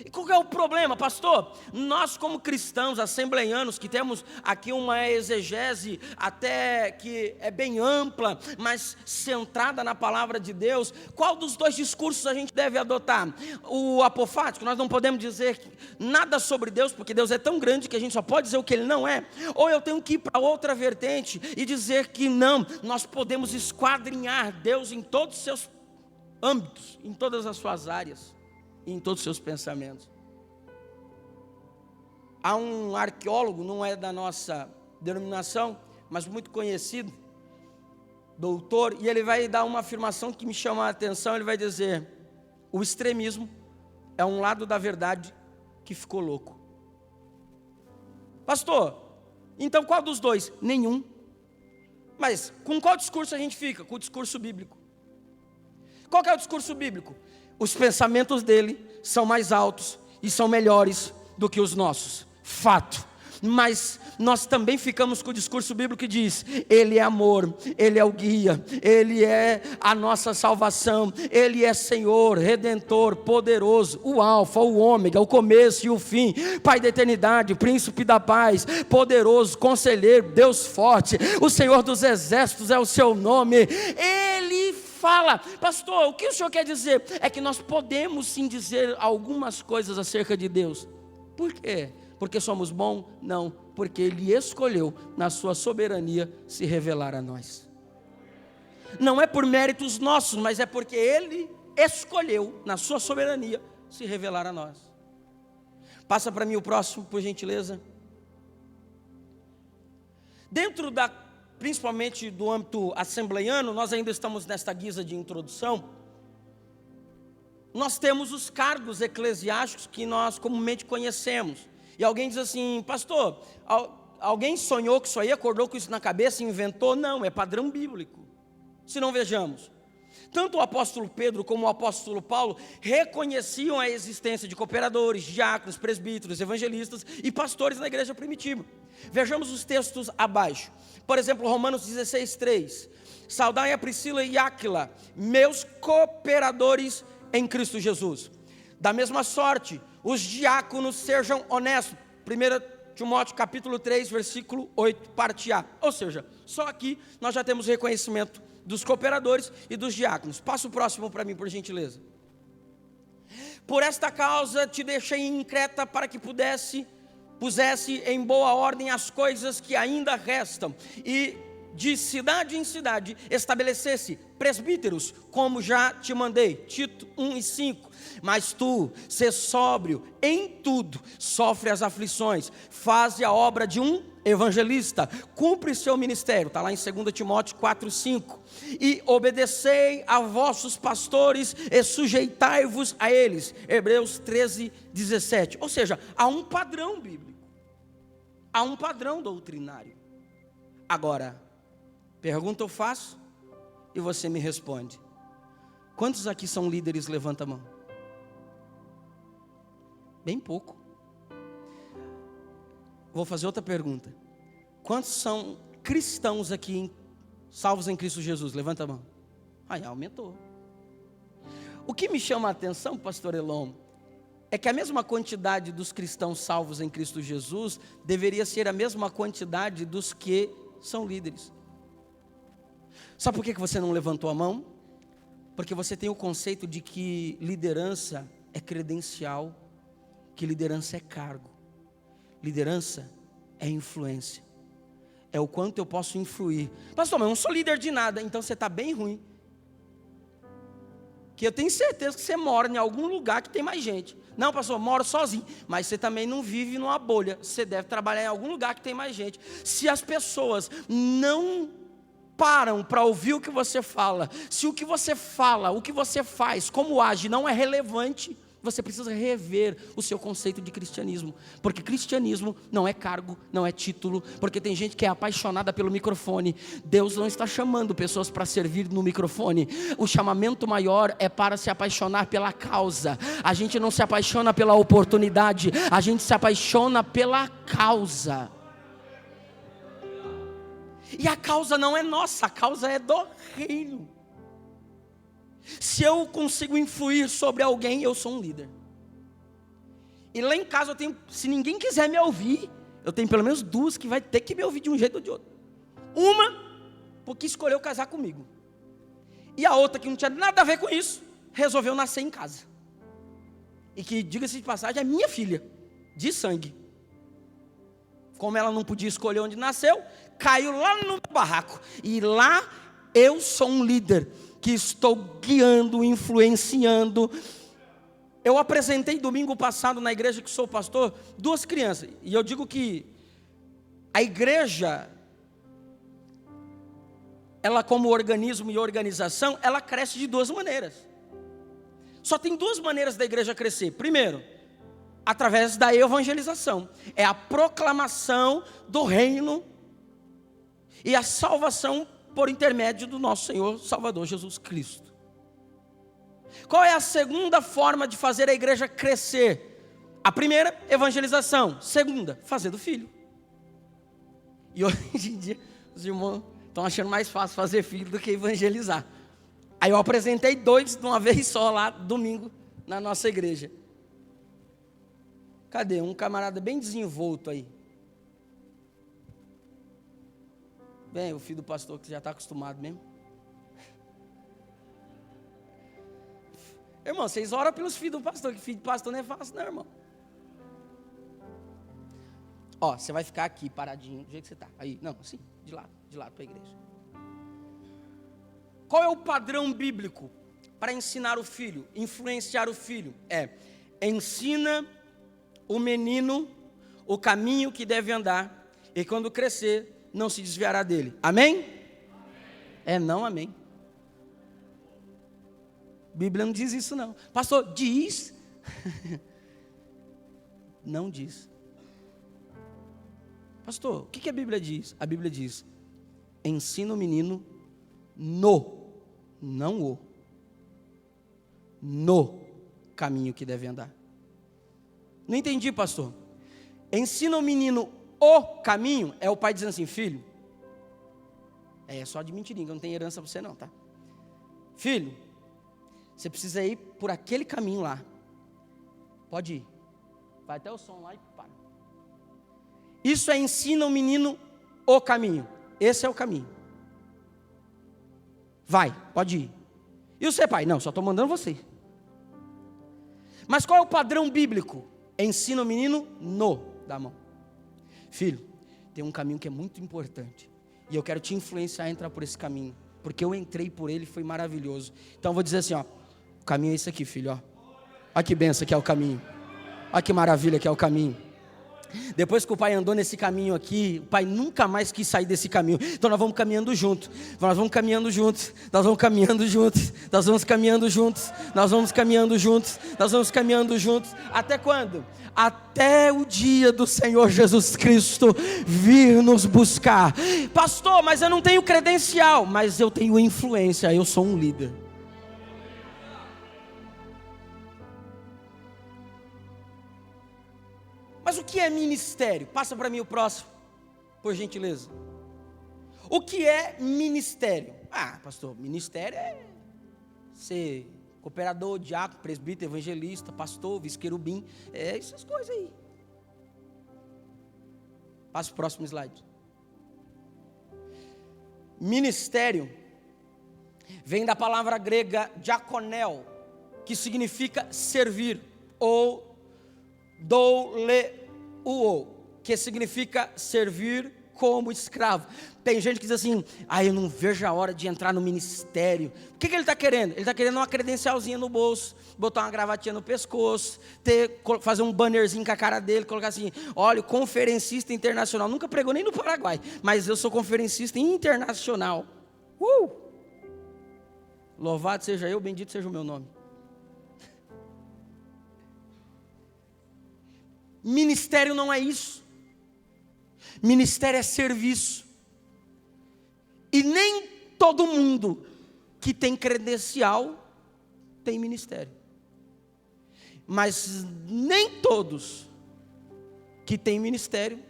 E qual que é o problema, pastor? Nós como cristãos, assembleianos, que temos aqui uma exegese até que é bem ampla, mas centrada na palavra de Deus, qual dos dois discursos a gente deve adotar? O apofático, nós não podemos dizer nada sobre Deus, porque Deus é tão grande que a gente só pode dizer o que Ele não é. Ou eu tenho que ir para outra vertente e dizer que não, nós podemos esquadrinhar Deus em todos os seus âmbitos, em todas as suas áreas, em todos os seus pensamentos. Há um arqueólogo, não é da nossa denominação, mas muito conhecido, doutor, e ele vai dar uma afirmação que me chama a atenção. Ele vai dizer: o extremismo é um lado da verdade que ficou louco. Pastor, então qual dos dois? Nenhum. Mas com qual discurso a gente fica? Com o discurso bíblico. Qual que é o discurso bíblico? Os pensamentos dele são mais altos e são melhores do que os nossos. Fato. Mas nós também ficamos com o discurso bíblico que diz: Ele é amor, Ele é o guia, Ele é a nossa salvação, Ele é Senhor, Redentor, poderoso, o alfa, o ômega, o começo e o fim, Pai da eternidade, Príncipe da paz, poderoso, conselheiro, Deus forte, o Senhor dos exércitos é o seu nome. Ele fala. Pastor, o que o senhor quer dizer? É que nós podemos sim dizer algumas coisas acerca de Deus. Por quê? Porque somos bons? Não, porque Ele escolheu na sua soberania se revelar a nós. Não é por méritos nossos, mas é porque Ele escolheu na sua soberania se revelar a nós. Passa para mim o próximo, por gentileza. Dentro principalmente do âmbito assembleiano, nós ainda estamos nesta guisa de introdução. Nós temos os cargos eclesiásticos que nós comumente conhecemos. E alguém diz assim: pastor, alguém sonhou com isso aí, acordou com isso na cabeça e inventou? Não, é padrão bíblico. Se não, vejamos. Tanto o apóstolo Pedro como o apóstolo Paulo reconheciam a existência de cooperadores, diáconos, presbíteros, evangelistas e pastores na igreja primitiva. Vejamos os textos abaixo. Por exemplo, Romanos 16:3. Saudai a Priscila e Áquila, meus cooperadores em Cristo Jesus. Da mesma sorte, os diáconos sejam honestos. 1 Timóteo capítulo 3, versículo 8, parte A. Ou seja, só aqui nós já temos reconhecimento dos cooperadores e dos diáconos. Passa o próximo para mim, por gentileza. Por esta causa te deixei em Creta, para que pusesse em boa ordem as coisas que ainda restam, e de cidade em cidade estabelecesse presbíteros, como já te mandei. Tito 1:5. Mas tu, sê sóbrio em tudo, sofre as aflições, faze a obra de um evangelista, cumpre seu ministério, está lá em 2 Timóteo 4:5. E obedecei a vossos pastores e sujeitai-vos a eles. Hebreus 13:17. Ou seja, há um padrão bíblico, há um padrão doutrinário. Agora, pergunta eu faço e você me responde: quantos aqui são líderes? Levanta a mão. Bem pouco. Vou fazer outra pergunta. Quantos são cristãos aqui, salvos em Cristo Jesus? Levanta a mão. Aí aumentou. O que me chama a atenção, pastor Elon, é que a mesma quantidade dos cristãos salvos em Cristo Jesus deveria ser a mesma quantidade dos que são líderes. Sabe por que você não levantou a mão? Porque você tem o conceito de que liderança é credencial, que liderança é cargo, liderança é influência, é o quanto eu posso influir. Pastor, mas eu não sou líder de nada. Então você está bem ruim, que eu tenho certeza que você mora em algum lugar que tem mais gente. Não, pastor, eu moro sozinho. Mas você também não vive numa bolha. Você deve trabalhar em algum lugar que tem mais gente. Se as pessoas não param para ouvir o que você fala, se o que você fala, o que você faz, como age não é relevante, você precisa rever o seu conceito de cristianismo. Porque cristianismo não é cargo, não é título. Porque tem gente que é apaixonada pelo microfone. Deus não está chamando pessoas para servir no microfone. O chamamento maior é para se apaixonar pela causa. A gente não se apaixona pela oportunidade, a gente se apaixona pela causa. E a causa não é nossa, a causa é do reino. Se eu consigo influir sobre alguém, eu sou um líder. E lá em casa eu tenho, se ninguém quiser me ouvir, eu tenho pelo menos duas que vai ter que me ouvir de um jeito ou de outro. Uma, porque escolheu casar comigo. E a outra, que não tinha nada a ver com isso, resolveu nascer em casa. E que, diga-se de passagem, é minha filha, de sangue. Como ela não podia escolher onde nasceu, caiu lá no barraco. E lá eu sou um líder que estou guiando, influenciando. Eu apresentei domingo passado na igreja que sou pastor, 2 crianças. E eu digo que a igreja, ela como organismo e organização, ela cresce de 2 maneiras. Só tem 2 maneiras da igreja crescer. Primeiro, através da evangelização. É a proclamação do reino e a salvação por intermédio do nosso Senhor Salvador Jesus Cristo. Qual é a segunda forma de fazer a igreja crescer? A primeira, evangelização. Segunda, fazendo filho. E hoje em dia, os irmãos estão achando mais fácil fazer filho do que evangelizar. Aí eu apresentei 2 de uma vez só lá, domingo, na nossa igreja. Cadê? Um camarada bem desenvolto aí. Bem, o filho do pastor que já está acostumado mesmo. Irmão, vocês oram pelos filhos do pastor, que filho de pastor não é fácil, não, irmão. Ó, você vai ficar aqui paradinho, do jeito que você está. Aí, não, assim, de lado para a igreja. Qual é o padrão bíblico para ensinar o filho, influenciar o filho? Ensina o menino o caminho que deve andar, e quando crescer, não se desviará dele. Amém? Não, amém. Bíblia não diz isso não. Pastor, diz. Não diz. Pastor, o que a Bíblia diz? A Bíblia diz: ensina o menino no caminho que deve andar. Não entendi, pastor. Ensina o menino o caminho, é o pai dizendo assim: filho, é só de mentirinha, eu não tenho herança para você não, tá? Filho, você precisa ir por aquele caminho lá. Pode ir. Vai até o som lá e para. Isso é ensina o menino o caminho. Esse é o caminho. Vai, pode ir. E você, pai? Não, só estou mandando você. Mas qual é o padrão bíblico? Ensina o menino da mão. Filho, tem um caminho que é muito importante, e eu quero te influenciar a entrar por esse caminho, porque eu entrei por ele e foi maravilhoso. Então eu vou dizer assim, ó, o caminho é esse aqui, filho, ó. Olha que benção que é o caminho. Olha que maravilha que é o caminho. Depois que o pai andou nesse caminho aqui, o pai nunca mais quis sair desse caminho. Então nós vamos caminhando juntos. Nós vamos caminhando juntos. Nós vamos caminhando juntos. Nós vamos caminhando juntos. Nós vamos caminhando juntos. Nós vamos caminhando juntos. Até quando? Até o dia do Senhor Jesus Cristo vir nos buscar. Pastor, mas eu não tenho credencial. Mas eu tenho influência. Eu sou um líder. Mas o que é ministério? Passa para mim o próximo, por gentileza. O que é ministério? Ah, pastor, ministério é ser cooperador, diácono, presbítero, evangelista, pastor, vice-querubim, essas coisas aí. Passa o próximo slide. Ministério vem da palavra grega diakonel, que significa servir, ou douleuo, que significa servir como escravo. Tem gente que diz assim: eu não vejo a hora de entrar no ministério. O que ele está querendo? Ele está querendo uma credencialzinha no bolso, botar uma gravatinha no pescoço, fazer um bannerzinho com a cara dele, colocar assim: olha, conferencista internacional. Nunca pregou nem no Paraguai, mas eu sou conferencista internacional. Louvado seja eu, bendito seja o meu nome. Ministério não é isso. Ministério é serviço. E nem todo mundo que tem credencial tem ministério. Mas nem todos que têm ministério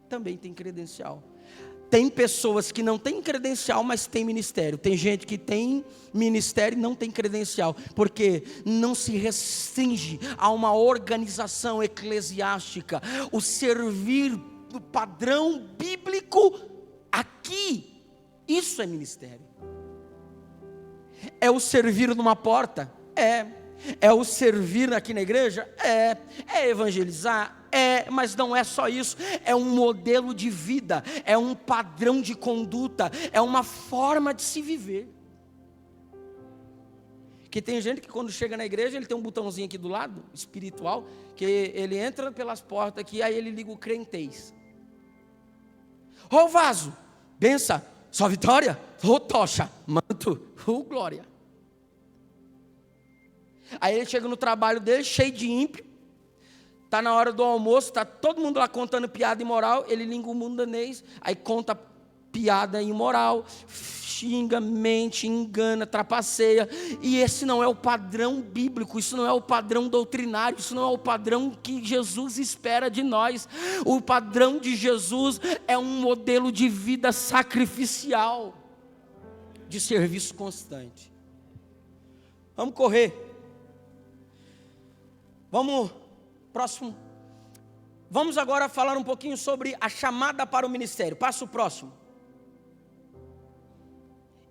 também têm credencial. Tem pessoas que não têm credencial, mas têm ministério. Tem gente que tem ministério e não tem credencial, porque não se restringe a uma organização eclesiástica. O servir do padrão bíblico aqui, isso é ministério. É o servir numa porta? É o servir aqui na igreja? É evangelizar? Mas não é só isso, é um modelo de vida, é um padrão de conduta, é uma forma de se viver. Que tem gente que quando chega na igreja, ele tem um botãozinho aqui do lado, espiritual, que ele entra pelas portas aqui, aí ele liga o crentez. Ô vaso, benção, só vitória, ô tocha, manto, ô glória. Aí ele chega no trabalho dele, cheio de ímpio, está na hora do almoço, está todo mundo lá contando piada imoral, ele língua mundanês, aí conta piada imoral, xinga, mente, engana, trapaceia, e esse não é o padrão bíblico, isso não é o padrão doutrinário, isso não é o padrão que Jesus espera de nós. O padrão de Jesus é um modelo de vida sacrificial, de serviço constante. Vamos correr. Próximo. Vamos agora falar um pouquinho sobre a chamada para o ministério. Passa o próximo.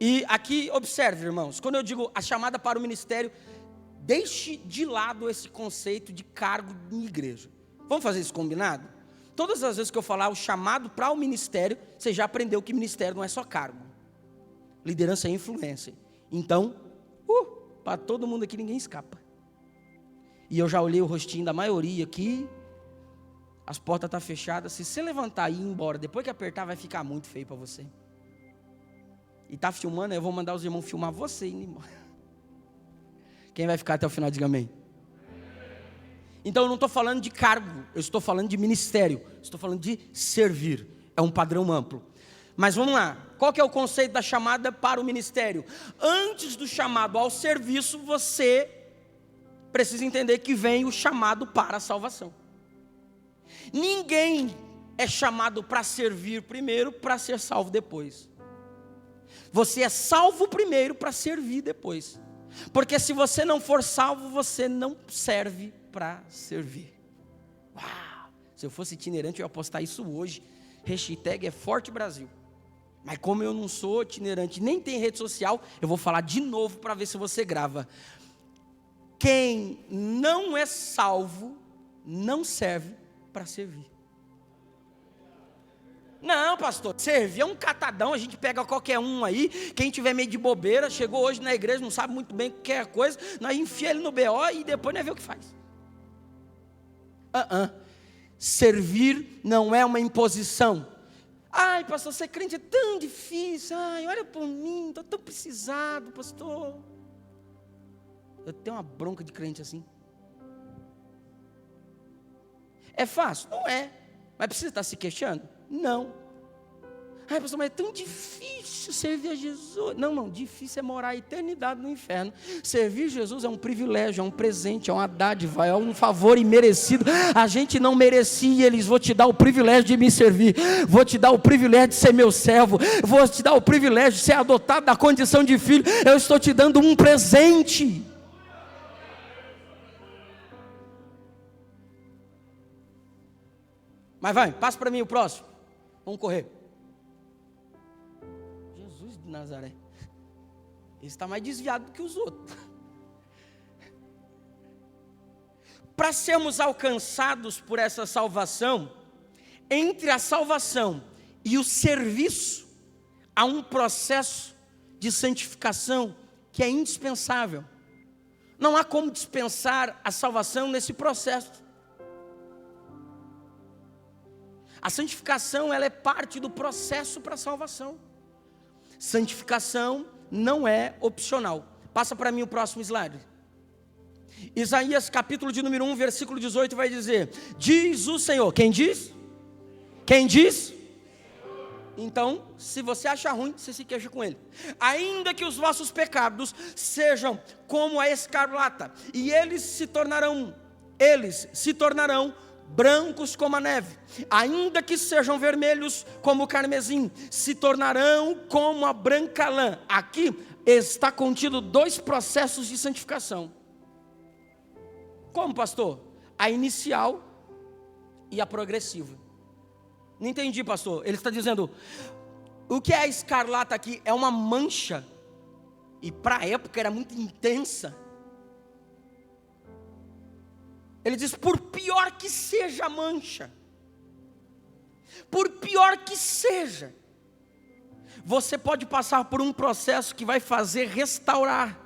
E aqui, observe, irmãos, quando eu digo a chamada para o ministério, deixe de lado esse conceito de cargo em igreja. Vamos fazer isso combinado? Todas as vezes que eu falar o chamado para o ministério, você já aprendeu que ministério não é só cargo. Liderança é influência. Então, para todo mundo aqui ninguém escapa. E eu já olhei o rostinho da maioria aqui, as portas estão fechadas. Se você levantar e ir embora, depois que apertar, vai ficar muito feio para você. E está filmando, eu vou mandar os irmãos filmar você indo embora. Quem vai ficar até o final, diga amém. Então eu não estou falando de cargo, eu estou falando de ministério, estou falando de servir. É um padrão amplo. Mas vamos lá, qual que é o conceito da chamada para o ministério? Antes do chamado ao serviço, você precisa entender que vem o chamado para a salvação. Ninguém é chamado para servir primeiro, para ser salvo depois. Você é salvo primeiro para servir depois. Porque se você não for salvo, você não serve para servir. Uau! Se eu fosse itinerante, eu ia postar isso hoje. Hashtag é Forte Brasil. Mas como eu não sou itinerante, nem tem rede social, eu vou falar de novo para ver se você grava. Quem não é salvo, não serve para servir. Não, pastor, servir é um catadão, a gente pega qualquer um aí, quem tiver meio de bobeira, chegou hoje na igreja, não sabe muito bem o que é a coisa, nós enfia ele no BO e depois nós vê o que faz. Servir não é uma imposição. Ai, pastor, ser crente é tão difícil, ai, olha por mim, estou tão precisado, pastor. Eu tenho uma bronca de crente assim. É fácil? Não é. Mas precisa estar se queixando? Não. Ai, pastor, mas é tão difícil servir a Jesus. Não, difícil é morar a eternidade no inferno. Servir Jesus é um privilégio, é um presente, é uma dádiva, é um favor imerecido. A gente não merecia, eles vou te dar o privilégio de me servir, vou te dar o privilégio de ser meu servo, vou te dar o privilégio de ser adotado da condição de filho. Eu estou te dando um presente. Mas vai, passa para mim o próximo. Vamos correr. Jesus de Nazaré. Ele está mais desviado do que os outros. Para sermos alcançados por essa salvação, entre a salvação e o serviço, há um processo de santificação que é indispensável. Não há como dispensar a salvação nesse processo. A santificação, ela é parte do processo para a salvação. Santificação não é opcional. Passa para mim o próximo slide. Isaías capítulo de número 1, versículo 18 vai dizer: diz o Senhor. Quem diz? Quem diz? Então, se você acha ruim, você se queixa com ele. Ainda que os vossos pecados sejam como a escarlata, e eles se tornarão brancos como a neve, ainda que sejam vermelhos como o carmesim, se tornarão como a branca lã. Aqui está contido 2 processos de santificação. Como, pastor? A inicial e a progressiva. Não entendi, pastor. Ele está dizendo, o que é a escarlata aqui? É uma mancha, e para a época era muito intensa. Ele diz, por pior que seja a mancha, por pior que seja, você pode passar por um processo que vai fazer restaurar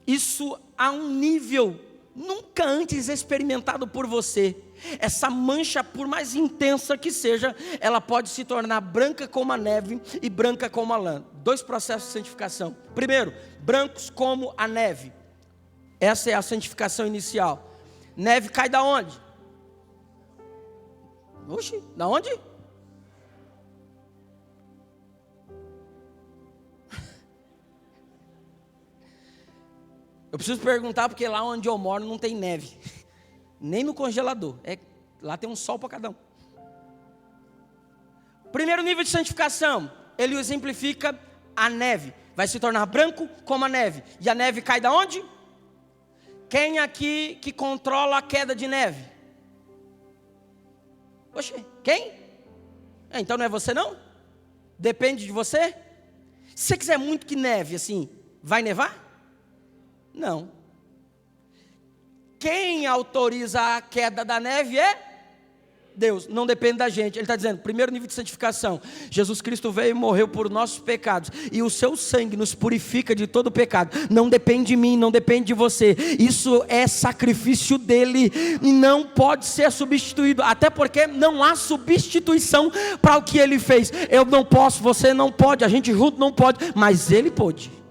isso a um nível nunca antes experimentado por você. Essa mancha, por mais intensa que seja, ela pode se tornar branca como a neve e branca como a lã. 2 processos de santificação. Primeiro, brancos como a neve. Essa é a santificação inicial. Neve cai da onde? Oxi, da onde? Eu preciso perguntar porque lá onde eu moro não tem neve. Nem no congelador. Lá tem um sol para cada um. Primeiro nível de santificação, ele exemplifica a neve. Vai se tornar branco como a neve. E a neve cai da onde? Quem aqui que controla a queda de neve? Oxe, quem? Então não é você não? Depende de você? Se você quiser muito que neve assim, vai nevar? Não. Quem autoriza a queda da neve é Deus, não depende da gente. Ele está dizendo, primeiro nível de santificação, Jesus Cristo veio e morreu por nossos pecados, e o seu sangue nos purifica de todo pecado. Não depende de mim, não depende de você. Isso é sacrifício dele, e não pode ser substituído, até porque não há substituição para o que ele fez. Eu não posso, você não pode, a gente junto não pode, mas ele pôde.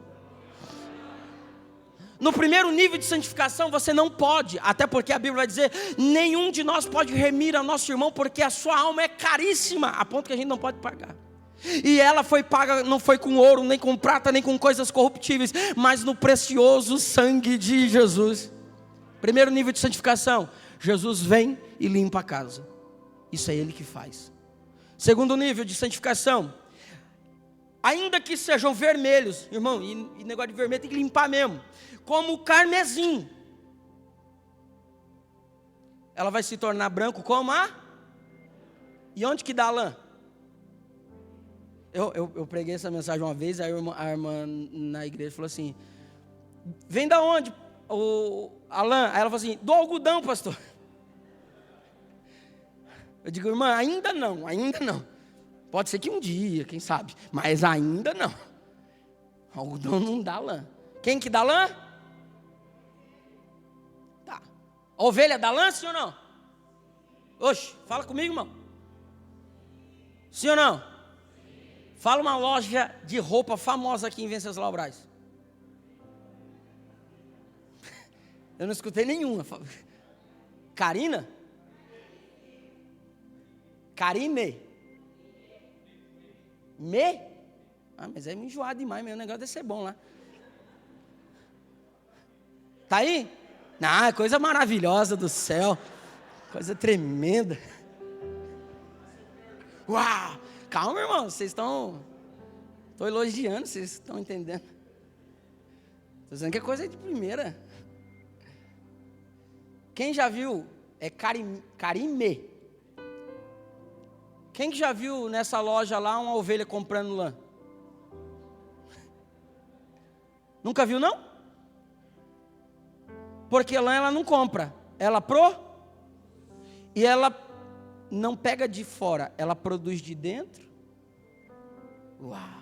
No primeiro nível de santificação você não pode, até porque a Bíblia vai dizer, nenhum de nós pode remir a nosso irmão, porque a sua alma é caríssima, a ponto que a gente não pode pagar. E ela foi paga, não foi com ouro, nem com prata, nem com coisas corruptíveis, mas no precioso sangue de Jesus. Primeiro nível de santificação, Jesus vem e limpa a casa. Isso é Ele que faz. Segundo nível de santificação, ainda que sejam vermelhos, irmão, e negócio de vermelho tem que limpar mesmo, como o carmesim, ela vai se tornar branco como a... E onde que dá a lã? Eu preguei essa mensagem uma vez, a irmã na igreja falou assim, vem da onde a lã? Aí ela falou assim, do algodão, pastor. Eu digo, irmã, ainda não. Pode ser que um dia, quem sabe, mas ainda não. Algodão não dá lã. Quem que dá lã? Tá. A ovelha dá lã, sim ou não? Oxe, fala comigo, irmão. Sim ou não? Fala uma loja de roupa famosa aqui em Venceslau Braz. Eu não escutei nenhuma. Carina? Carine? Mas é enjoado demais, meu negócio deve ser bom lá. Tá aí? É coisa maravilhosa do céu. Coisa tremenda. Uau! Calma, irmão, vocês estão... Estou elogiando, vocês estão entendendo. Estou dizendo que é coisa de primeira. Quem já viu, Carime. Quem que já viu nessa loja lá uma ovelha comprando lã? Nunca viu, não? Porque lã ela não compra, ela e ela não pega de fora, ela produz de dentro. Uau!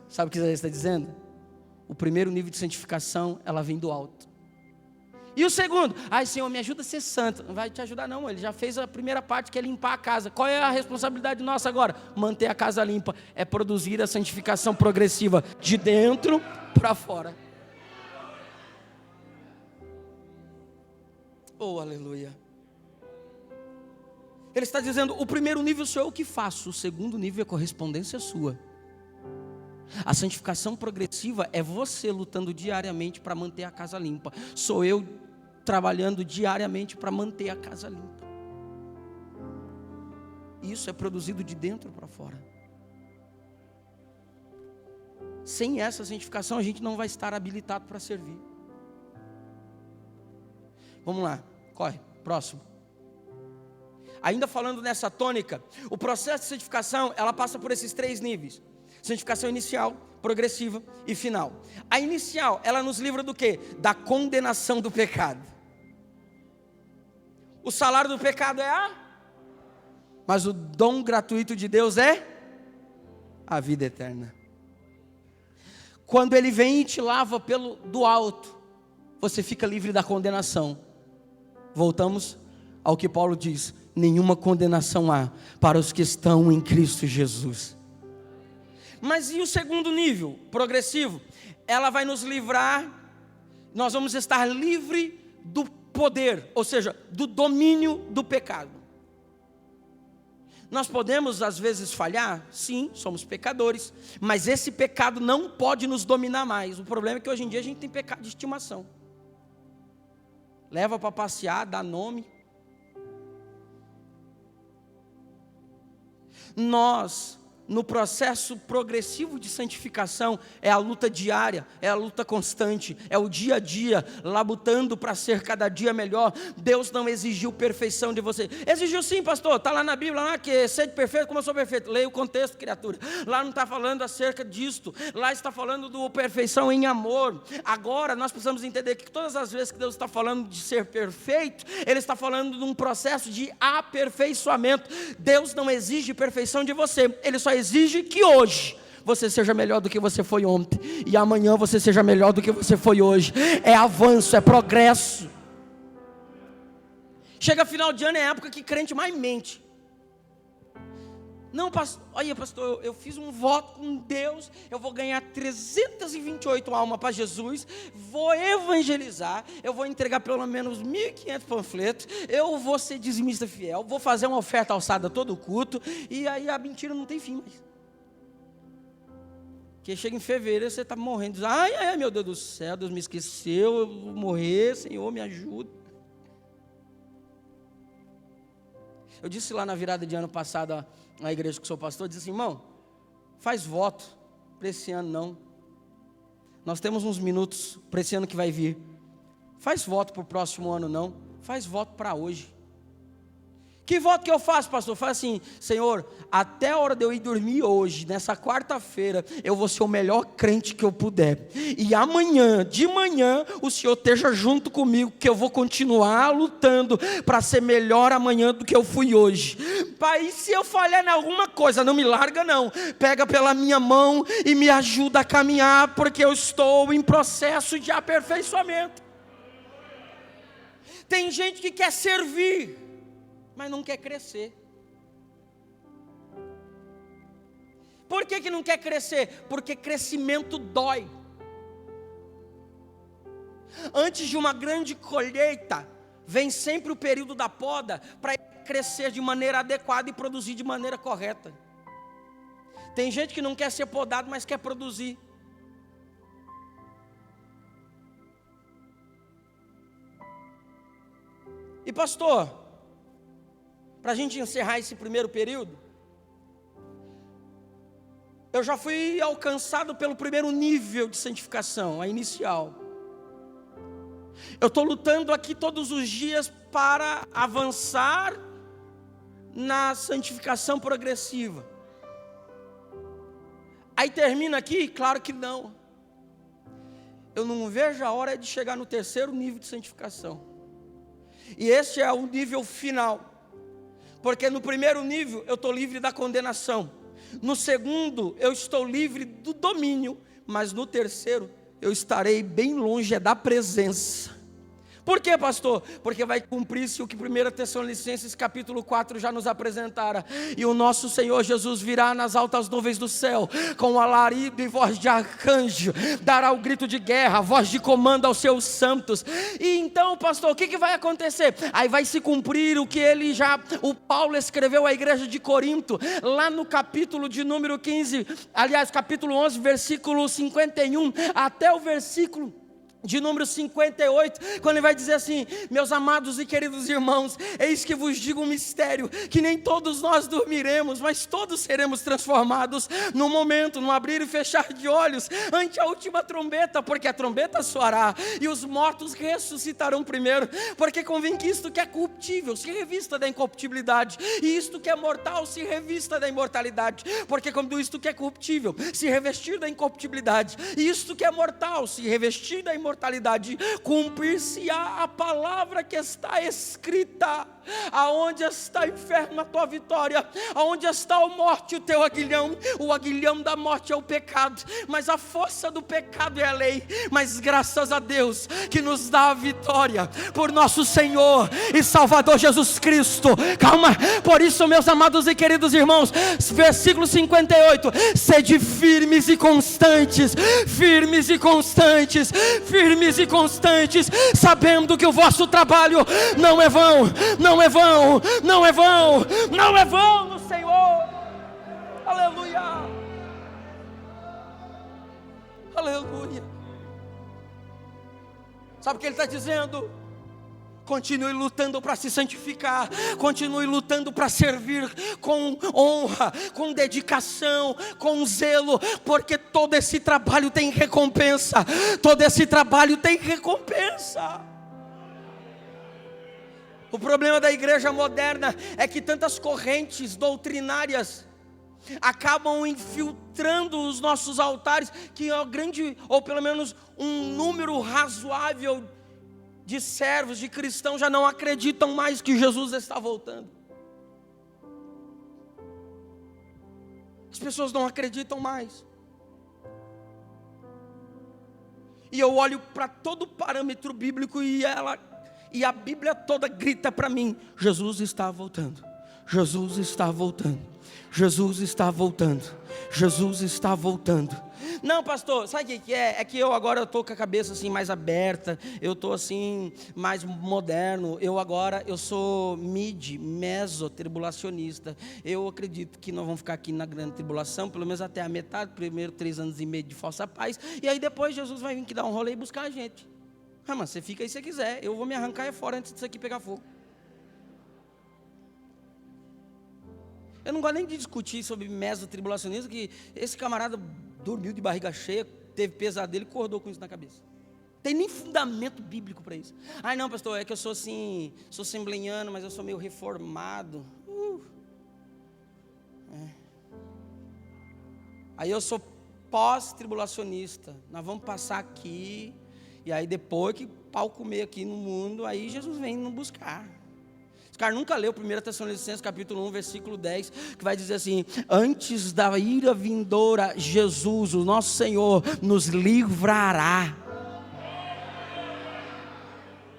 Sabe o que Isaías está dizendo? O primeiro nível de santificação, ela vem do alto. E o segundo, Senhor, me ajuda a ser santo. Não vai te ajudar não, ele já fez a primeira parte, que é limpar a casa. Qual é a responsabilidade nossa agora? Manter a casa limpa, é produzir a santificação progressiva, de dentro para fora. Oh, aleluia. Ele está dizendo, o primeiro nível sou eu que faço, o segundo nível é correspondência sua. A santificação progressiva é você lutando diariamente para manter a casa limpa. Sou eu trabalhando diariamente para manter a casa limpa. Isso é produzido de dentro para fora. Sem essa santificação a gente não vai estar habilitado para servir. Vamos lá, corre, próximo. Ainda falando nessa tônica, o processo de santificação, ela passa por esses 3 níveis. Santificação inicial, progressiva e final. A inicial, ela nos livra do quê? Da condenação do pecado. O salário do pecado é mas o dom gratuito de Deus é a vida eterna. Quando Ele vem e te lava do alto, você fica livre da condenação. Voltamos ao que Paulo diz: nenhuma condenação há para os que estão em Cristo Jesus. Mas e o segundo nível, progressivo? Ela vai nos livrar, nós vamos estar livre do poder, ou seja, do domínio do pecado. Nós podemos às vezes falhar, sim, somos pecadores, mas esse pecado não pode nos dominar mais. O problema é que hoje em dia a gente tem pecado de estimação. Leva para passear, dá nome. Nós, no processo progressivo de santificação, é a luta diária, é a luta constante, é o dia a dia, labutando para ser cada dia melhor. Deus não exigiu perfeição de você. Exigiu sim, pastor, está lá na Bíblia, lá que sede perfeito como eu sou perfeito. Leia o contexto, criatura. Lá não está falando acerca disto, lá está falando do perfeição em amor. Agora nós precisamos entender que todas as vezes que Deus está falando de ser perfeito, Ele está falando de um processo de aperfeiçoamento. Deus não exige perfeição de você, Ele só exige que hoje você seja melhor do que você foi ontem, e amanhã você seja melhor do que você foi hoje. É avanço, é progresso. Chega final de ano, é a época que crente mais mente. Não, pastor, olha, pastor, eu fiz um voto com Deus, eu vou ganhar 328 almas para Jesus, vou evangelizar, eu vou entregar pelo menos 1.500 panfletos, eu vou ser dizimista fiel, vou fazer uma oferta alçada todo culto, e aí a mentira não tem fim mais. Porque chega em fevereiro, você está morrendo, diz, ai, meu Deus do céu, Deus me esqueceu, eu vou morrer, Senhor, me ajuda. Eu disse lá na virada de ano passado, na igreja que sou pastor, disse assim, irmão, faz voto para esse ano não. Nós temos uns minutos para esse ano que vai vir. Faz voto para o próximo ano não. Faz voto para hoje. Que voto que eu faço, pastor? Faz assim, Senhor, até a hora de eu ir dormir hoje, nessa quarta-feira, eu vou ser o melhor crente que eu puder. E amanhã, de manhã, o Senhor esteja junto comigo, que eu vou continuar lutando para ser melhor amanhã do que eu fui hoje. Pai, e se eu falhar em alguma coisa, não me larga não. Pega pela minha mão e me ajuda a caminhar, porque eu estou em processo de aperfeiçoamento. Tem gente que quer servir, mas não quer crescer. Por que não quer crescer? Porque crescimento dói. Antes de uma grande colheita, vem sempre o período da poda, para crescer de maneira adequada e produzir de maneira correta. Tem gente que não quer ser podado, mas quer produzir. E pastor, para a gente encerrar esse primeiro período, eu já fui alcançado pelo primeiro nível de santificação, a inicial. Eu estou lutando aqui todos os dias para avançar na santificação progressiva. Aí termina aqui? Claro que não. Eu não vejo a hora de chegar no terceiro nível de santificação. E esse é o nível final. Porque no primeiro nível eu estou livre da condenação. No segundo eu estou livre do domínio. Mas no terceiro eu estarei bem longe da presença. Por quê, pastor? Porque vai cumprir-se o que 1 Tessalonicenses capítulo 4 já nos apresentara. E o nosso Senhor Jesus virá nas altas nuvens do céu, com alarido e voz de arcanjo, dará o grito de guerra, voz de comando aos seus santos. E então, pastor, o que vai acontecer? Aí vai se cumprir o que o Paulo escreveu à igreja de Corinto, lá no capítulo de número 15, aliás, capítulo 11, versículo 51, até o versículo de número 58, quando ele vai dizer assim: meus amados e queridos irmãos, eis que vos digo um mistério, que nem todos nós dormiremos, mas todos seremos transformados no momento, no abrir e fechar de olhos, ante a última trombeta, porque a trombeta soará, e os mortos ressuscitarão primeiro, porque convém que isto que é corruptível se revista da incorruptibilidade, e isto que é mortal se revista da imortalidade, porque quando isto que é corruptível se revestir da incorruptibilidade, e isto que é mortal se revestir da imortalidade, cumprir-se-á a palavra que está escrita: aonde está o inferno a tua vitória, aonde está a morte o teu aguilhão. O aguilhão da morte é o pecado, mas a força do pecado é a lei. Mas graças a Deus que nos dá a vitória por nosso Senhor e Salvador Jesus Cristo. Calma, por isso, meus amados e queridos irmãos, versículo 58, sede firmes e constantes, firmes e constantes, firmes e constantes, sabendo que o vosso trabalho não é vão, não é vão, não é vão, não é vão no Senhor. Aleluia, aleluia. Sabe o que ele está dizendo? Continue lutando para se santificar, continue lutando para servir com honra, com dedicação, com zelo, porque todo esse trabalho tem recompensa, todo esse trabalho tem recompensa. O problema da igreja moderna é que tantas correntes doutrinárias acabam infiltrando os nossos altares, que é grande, ou pelo menos um número razoável de servos, de cristãos, já não acreditam mais que Jesus está voltando. As pessoas não acreditam mais. E eu olho para todo o parâmetro bíblico e a Bíblia toda grita para mim: Jesus está voltando, Jesus está voltando, Jesus está voltando, Jesus está voltando. Não, pastor, sabe o que é? É que eu agora estou com a cabeça assim mais aberta, eu estou assim mais moderno, eu sou meso-tribulacionista. Eu acredito que nós vamos ficar aqui na grande tribulação, pelo menos até a metade, primeiro 3 anos e meio de falsa paz, e aí depois Jesus vai vir aqui dar um rolê e buscar a gente. Ah, mas você fica aí se você quiser, eu vou me arrancar fora antes disso aqui pegar fogo. Eu não gosto nem de discutir sobre meso-tribulacionismo, que esse camarada dormiu de barriga cheia, teve pesadelo e acordou com isso na cabeça. Tem nem fundamento bíblico para isso. Ai não, pastor, é que eu sou assim, sou assembleiano, mas eu sou meio reformado. Aí eu sou pós-tribulacionista. Nós vamos passar aqui, e aí depois que pau comer aqui no mundo, aí Jesus vem nos buscar. Esse cara nunca leu 1 Tessalonicenses capítulo 1, versículo 10, que vai dizer assim: antes da ira vindoura, Jesus, o nosso Senhor, nos livrará.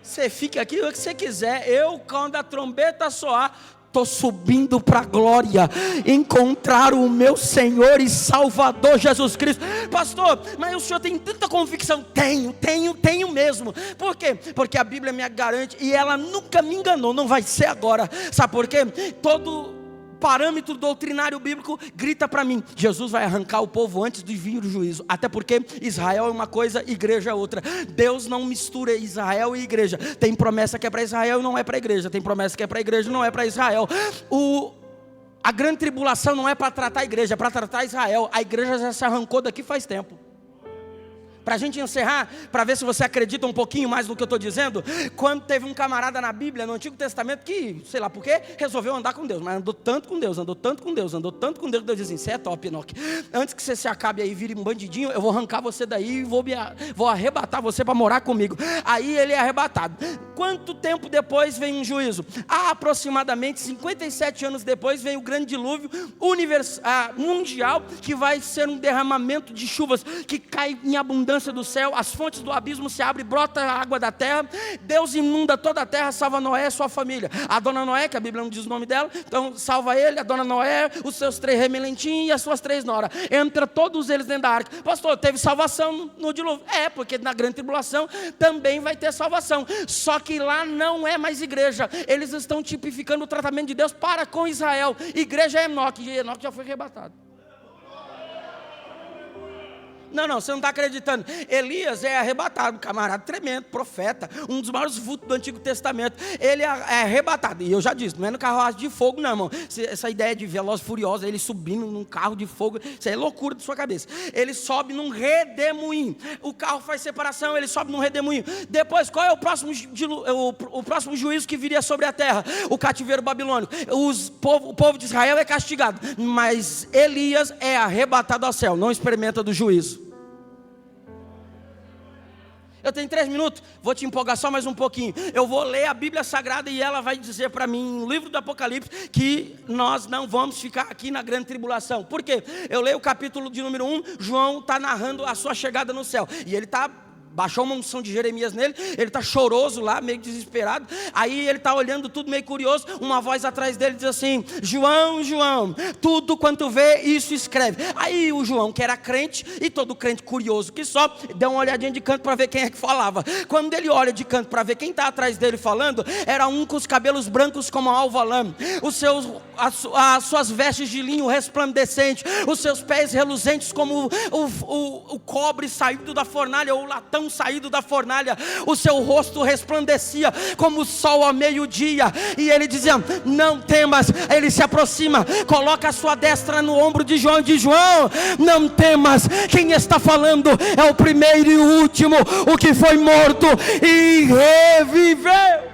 Você fica aqui o que você quiser, quando a trombeta soar, estou subindo para a glória, encontrar o meu Senhor e Salvador Jesus Cristo. Pastor, mas o senhor tem tanta convicção? Tenho mesmo. Por quê? Porque a Bíblia me garante, e ela nunca me enganou, não vai ser agora. Sabe por quê? Todo parâmetro doutrinário bíblico grita para mim: Jesus vai arrancar o povo antes de vir o juízo. Até porque Israel é uma coisa, igreja é outra. Deus não mistura Israel e igreja. Tem promessa que é para Israel e não é para a igreja. Tem promessa que é para a igreja e não é para Israel. A grande tribulação não é para tratar a igreja, é para tratar Israel. A igreja já se arrancou daqui faz tempo. Para a gente encerrar, para ver se você acredita um pouquinho mais no que eu estou dizendo, quando teve um camarada na Bíblia, no Antigo Testamento, que, sei lá por quê, resolveu andar com Deus, mas andou tanto com Deus, que Deus diz assim: você é top, Enoque, antes que você se acabe aí e vire um bandidinho, eu vou arrancar você daí e vou arrebatar você para morar comigo. Aí ele é arrebatado. Quanto tempo depois vem um juízo? Aproximadamente 57 anos depois vem o grande dilúvio mundial, que vai ser um derramamento de chuvas que cai em abundância do céu, as fontes do abismo se abrem, brota a água da terra, Deus inunda toda a terra, salva Noé e sua família. A dona Noé, que a Bíblia não diz o nome dela, então salva ele, a dona Noé, os seus 3 remelentinhos e as suas 3 noras. Entra todos eles dentro da arca. Pastor, teve salvação no dilúvio? Porque na grande tribulação também vai ter salvação. Só que lá não é mais igreja. Eles estão tipificando o tratamento de Deus para com Israel. Igreja é Enoque, e Enoque já foi arrebatado. Não, você não está acreditando. Elias é arrebatado, camarada tremendo, profeta, um dos maiores vultos do Antigo Testamento. Ele é arrebatado, e eu já disse, não é no carruagem de fogo não, irmão. Essa ideia de Velozes e Furiosos, ele subindo num carro de fogo, isso é loucura de sua cabeça. Ele sobe num redemoinho, o carro faz separação, ele sobe num redemoinho. Depois, qual é o próximo juízo que viria sobre a terra? O cativeiro babilônico. O povo de Israel é castigado, mas Elias é arrebatado ao céu, não experimenta do juízo. Eu tenho 3 minutos, vou te empolgar só mais um pouquinho. Eu vou ler a Bíblia Sagrada e ela vai dizer para mim, no livro do Apocalipse, que nós não vamos ficar aqui na grande tribulação. Por quê? Eu leio o capítulo de número 1, João está narrando a sua chegada no céu. E ele baixou uma unção de Jeremias nele, ele está choroso lá, meio desesperado. Aí ele está olhando tudo meio curioso, uma voz atrás dele diz assim: João, João, tudo quanto vê, isso escreve. Aí o João, que era crente, e todo crente curioso que só, deu uma olhadinha de canto para ver quem é que falava. Quando ele olha de canto para ver quem está atrás dele falando, era um com os cabelos brancos como a alva lã, as suas vestes de linho resplandecente, os seus pés reluzentes como o cobre saído da fornalha, ou o latão saído da fornalha, o seu rosto resplandecia como o sol ao meio-dia, e ele dizia: não temas. Ele se aproxima, coloca a sua destra no ombro de João e diz: João, não temas, quem está falando é o primeiro e o último, o que foi morto e reviveu.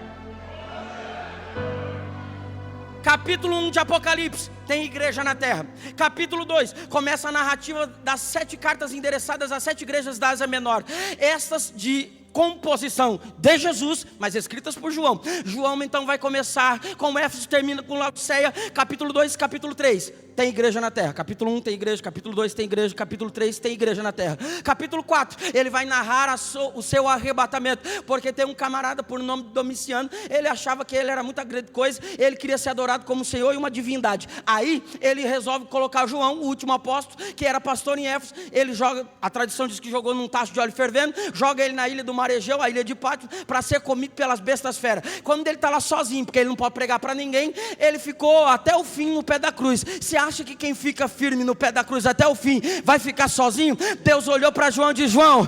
Capítulo 1 de Apocalipse, tem igreja na terra. Capítulo 2, começa a narrativa das 7 cartas endereçadas às 7 igrejas da Ásia Menor. Estas de composição de Jesus, mas escritas por João. João então vai começar com Éfeso, termina com Laodiceia. Capítulo 2, capítulo 3, tem igreja na terra. Capítulo 1 tem igreja, capítulo 2 tem igreja, capítulo 3 tem igreja na terra. Capítulo 4, ele vai narrar o seu arrebatamento, porque tem um camarada por nome de Domiciano, ele achava que ele era muita grande coisa, ele queria ser adorado como Senhor e uma divindade. Aí ele resolve colocar João, o último apóstolo, que era pastor em Éfeso. Ele joga, a tradição diz que jogou num tacho de óleo fervendo, joga ele na ilha do mar Egeu, a ilha de Pátio, para ser comido pelas bestas feras. Quando ele está lá sozinho, porque ele não pode pregar para ninguém, ele ficou até o fim no pé da cruz. Você acha que quem fica firme no pé da cruz até o fim vai ficar sozinho? Deus olhou para João e disse: João,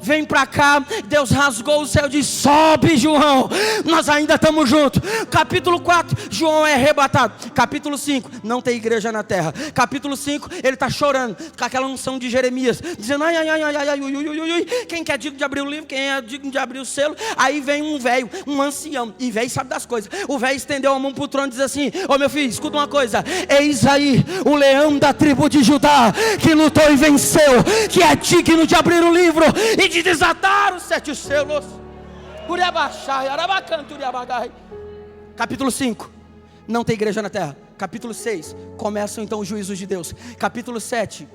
vem para cá. Deus rasgou o céu e disse: sobe, João, nós ainda estamos juntos. Capítulo 4, João é arrebatado. Capítulo 5, não tem igreja na terra. Capítulo 5, ele está chorando com aquela unção de Jeremias, dizendo: ai, quem que é digno de abrir o livro, quem é digno de abrir o selo? Aí vem um velho, um ancião, e velho sabe das coisas. O velho estendeu a mão para o trono e diz assim: ô meu filho, escuta uma coisa, eis aí o leão da tribo de Judá, que lutou e venceu, que é digno de abrir o livro e de desatar os 7 selos. Capítulo 5, não tem igreja na terra. Capítulo 6, começam então os juízos de Deus. Capítulo 7,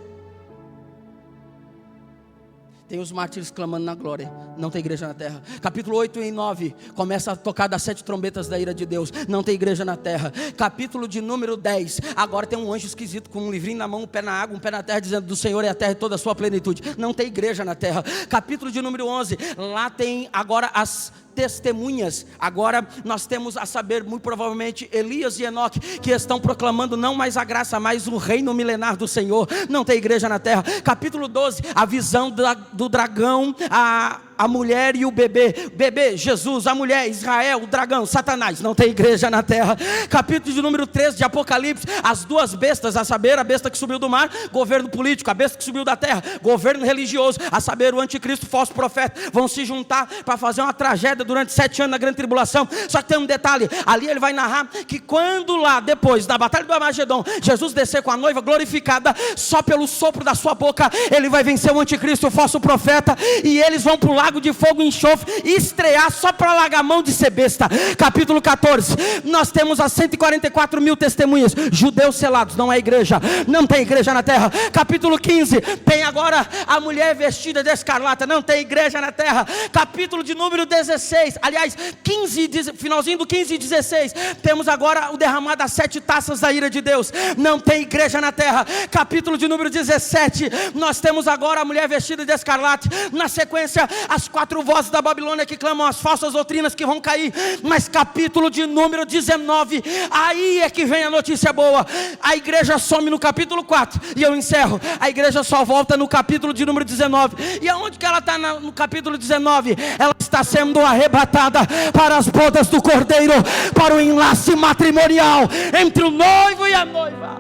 Tem os mártires clamando na glória. Não tem igreja na terra. Capítulo 8 e 9. Começa a tocar das 7 trombetas da ira de Deus. Não tem igreja na terra. Capítulo de número 10. Agora tem um anjo esquisito com um livrinho na mão, um pé na água, um pé na terra, dizendo: do Senhor é a terra e toda a sua plenitude. Não tem igreja na terra. Capítulo de número 11. Lá tem agora as testemunhas. Agora nós temos a saber, muito provavelmente, Elias e Enoque, que estão proclamando não mais a graça, mas o reino milenar do Senhor. Não tem igreja na terra. Capítulo 12, a visão do dragão, a mulher e o bebê. Bebê, Jesus, a mulher, Israel, o dragão, Satanás. Não tem igreja na terra. Capítulo de número 13 de Apocalipse, as duas bestas, a saber, a besta que subiu do mar, governo político, a besta que subiu da terra, governo religioso, a saber, o anticristo, falso profeta, vão se juntar para fazer uma tragédia durante 7 anos na grande tribulação. Só que tem um detalhe, ali ele vai narrar que quando lá, depois da batalha do Armagedon, Jesus descer com a noiva glorificada, só pelo sopro da sua boca, ele vai vencer o anticristo, o falso profeta, e eles vão para o lago de fogo e enxofre, e estrear só para largar a mão de ser besta. Capítulo 14, nós temos as 144 mil testemunhas, judeus selados, não é igreja, não tem igreja na terra. Capítulo 15, tem agora a mulher vestida de escarlata, não tem igreja na terra. Capítulo de número 16, aliás, 15, finalzinho do 15 e 16, temos agora o derramar das 7 taças da ira de Deus, não tem igreja na terra. Capítulo de número 17, nós temos agora a mulher vestida de escarlate, na sequência, as 4 vozes da Babilônia que clamam as falsas doutrinas que vão cair. Mas capítulo de número 19, aí é que vem a notícia boa. A igreja some no capítulo 4, e eu encerro, a igreja só volta no capítulo de número 19, e aonde que ela está no capítulo 19? Ela está sendo arrebatada para as bodas do Cordeiro, para o enlace matrimonial entre o noivo e a noiva.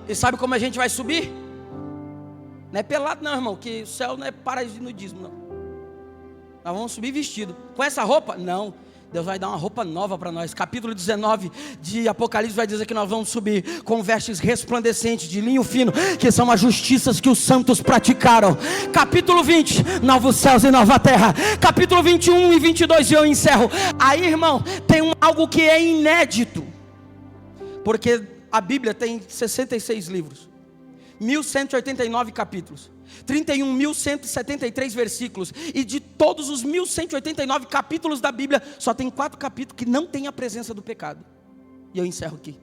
E sabe como a gente vai subir? Não é pelado não, irmão, que o céu não é paraíso de nudismo, não. Nós vamos subir vestido. Com essa roupa? Não. Deus vai dar uma roupa nova para nós. Capítulo 19 de Apocalipse vai dizer que nós vamos subir com vestes resplandecentes de linho fino, que são as justiças que os santos praticaram. Capítulo 20, novos céus e nova terra. Capítulo 21 e 22, e eu encerro. Aí, irmão, tem algo que é inédito, porque a Bíblia tem 66 livros, 1189 capítulos, 31.173 versículos, e de todos os 1189 capítulos da Bíblia, só tem 4 capítulos que não tem a presença do pecado. E eu encerro aqui.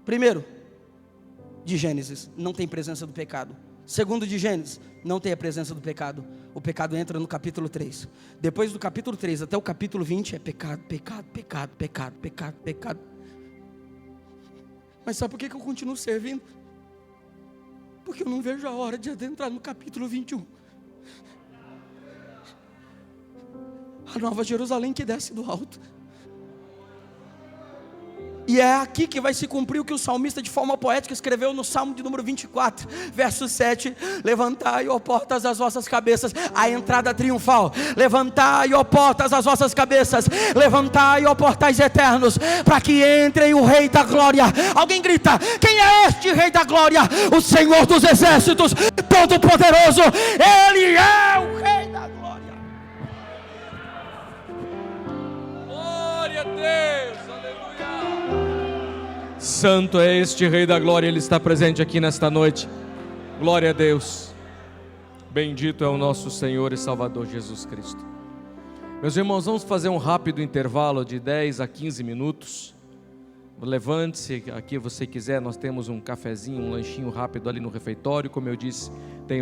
Primeiro, de Gênesis, não tem presença do pecado. Segundo, de Gênesis, não tem a presença do pecado. O pecado entra no capítulo 3. Depois do capítulo 3 até o capítulo 20 é pecado, pecado, pecado, pecado, pecado, pecado. Mas sabe por que eu continuo servindo? Porque eu não vejo a hora de adentrar no capítulo 21. A Nova Jerusalém que desce do alto. E é aqui que vai se cumprir o que o salmista de forma poética escreveu no Salmo de número 24, verso 7. Levantai, ó portas, as vossas cabeças, a entrada triunfal. Levantai, ó portas, as vossas cabeças. Levantai, ó portais eternos, para que entre o Rei da Glória. Alguém grita: quem é este Rei da Glória? O Senhor dos Exércitos, Todo-Poderoso. Ele é o Rei da Glória. Glória a Deus. Santo é este Rei da Glória, Ele está presente aqui nesta noite. Glória a Deus. Bendito é o nosso Senhor e Salvador Jesus Cristo. Meus irmãos, vamos fazer um rápido intervalo de 10 a 15 minutos. Levante-se aqui, você quiser, nós temos um cafezinho, um lanchinho rápido ali no refeitório. Como eu disse, tem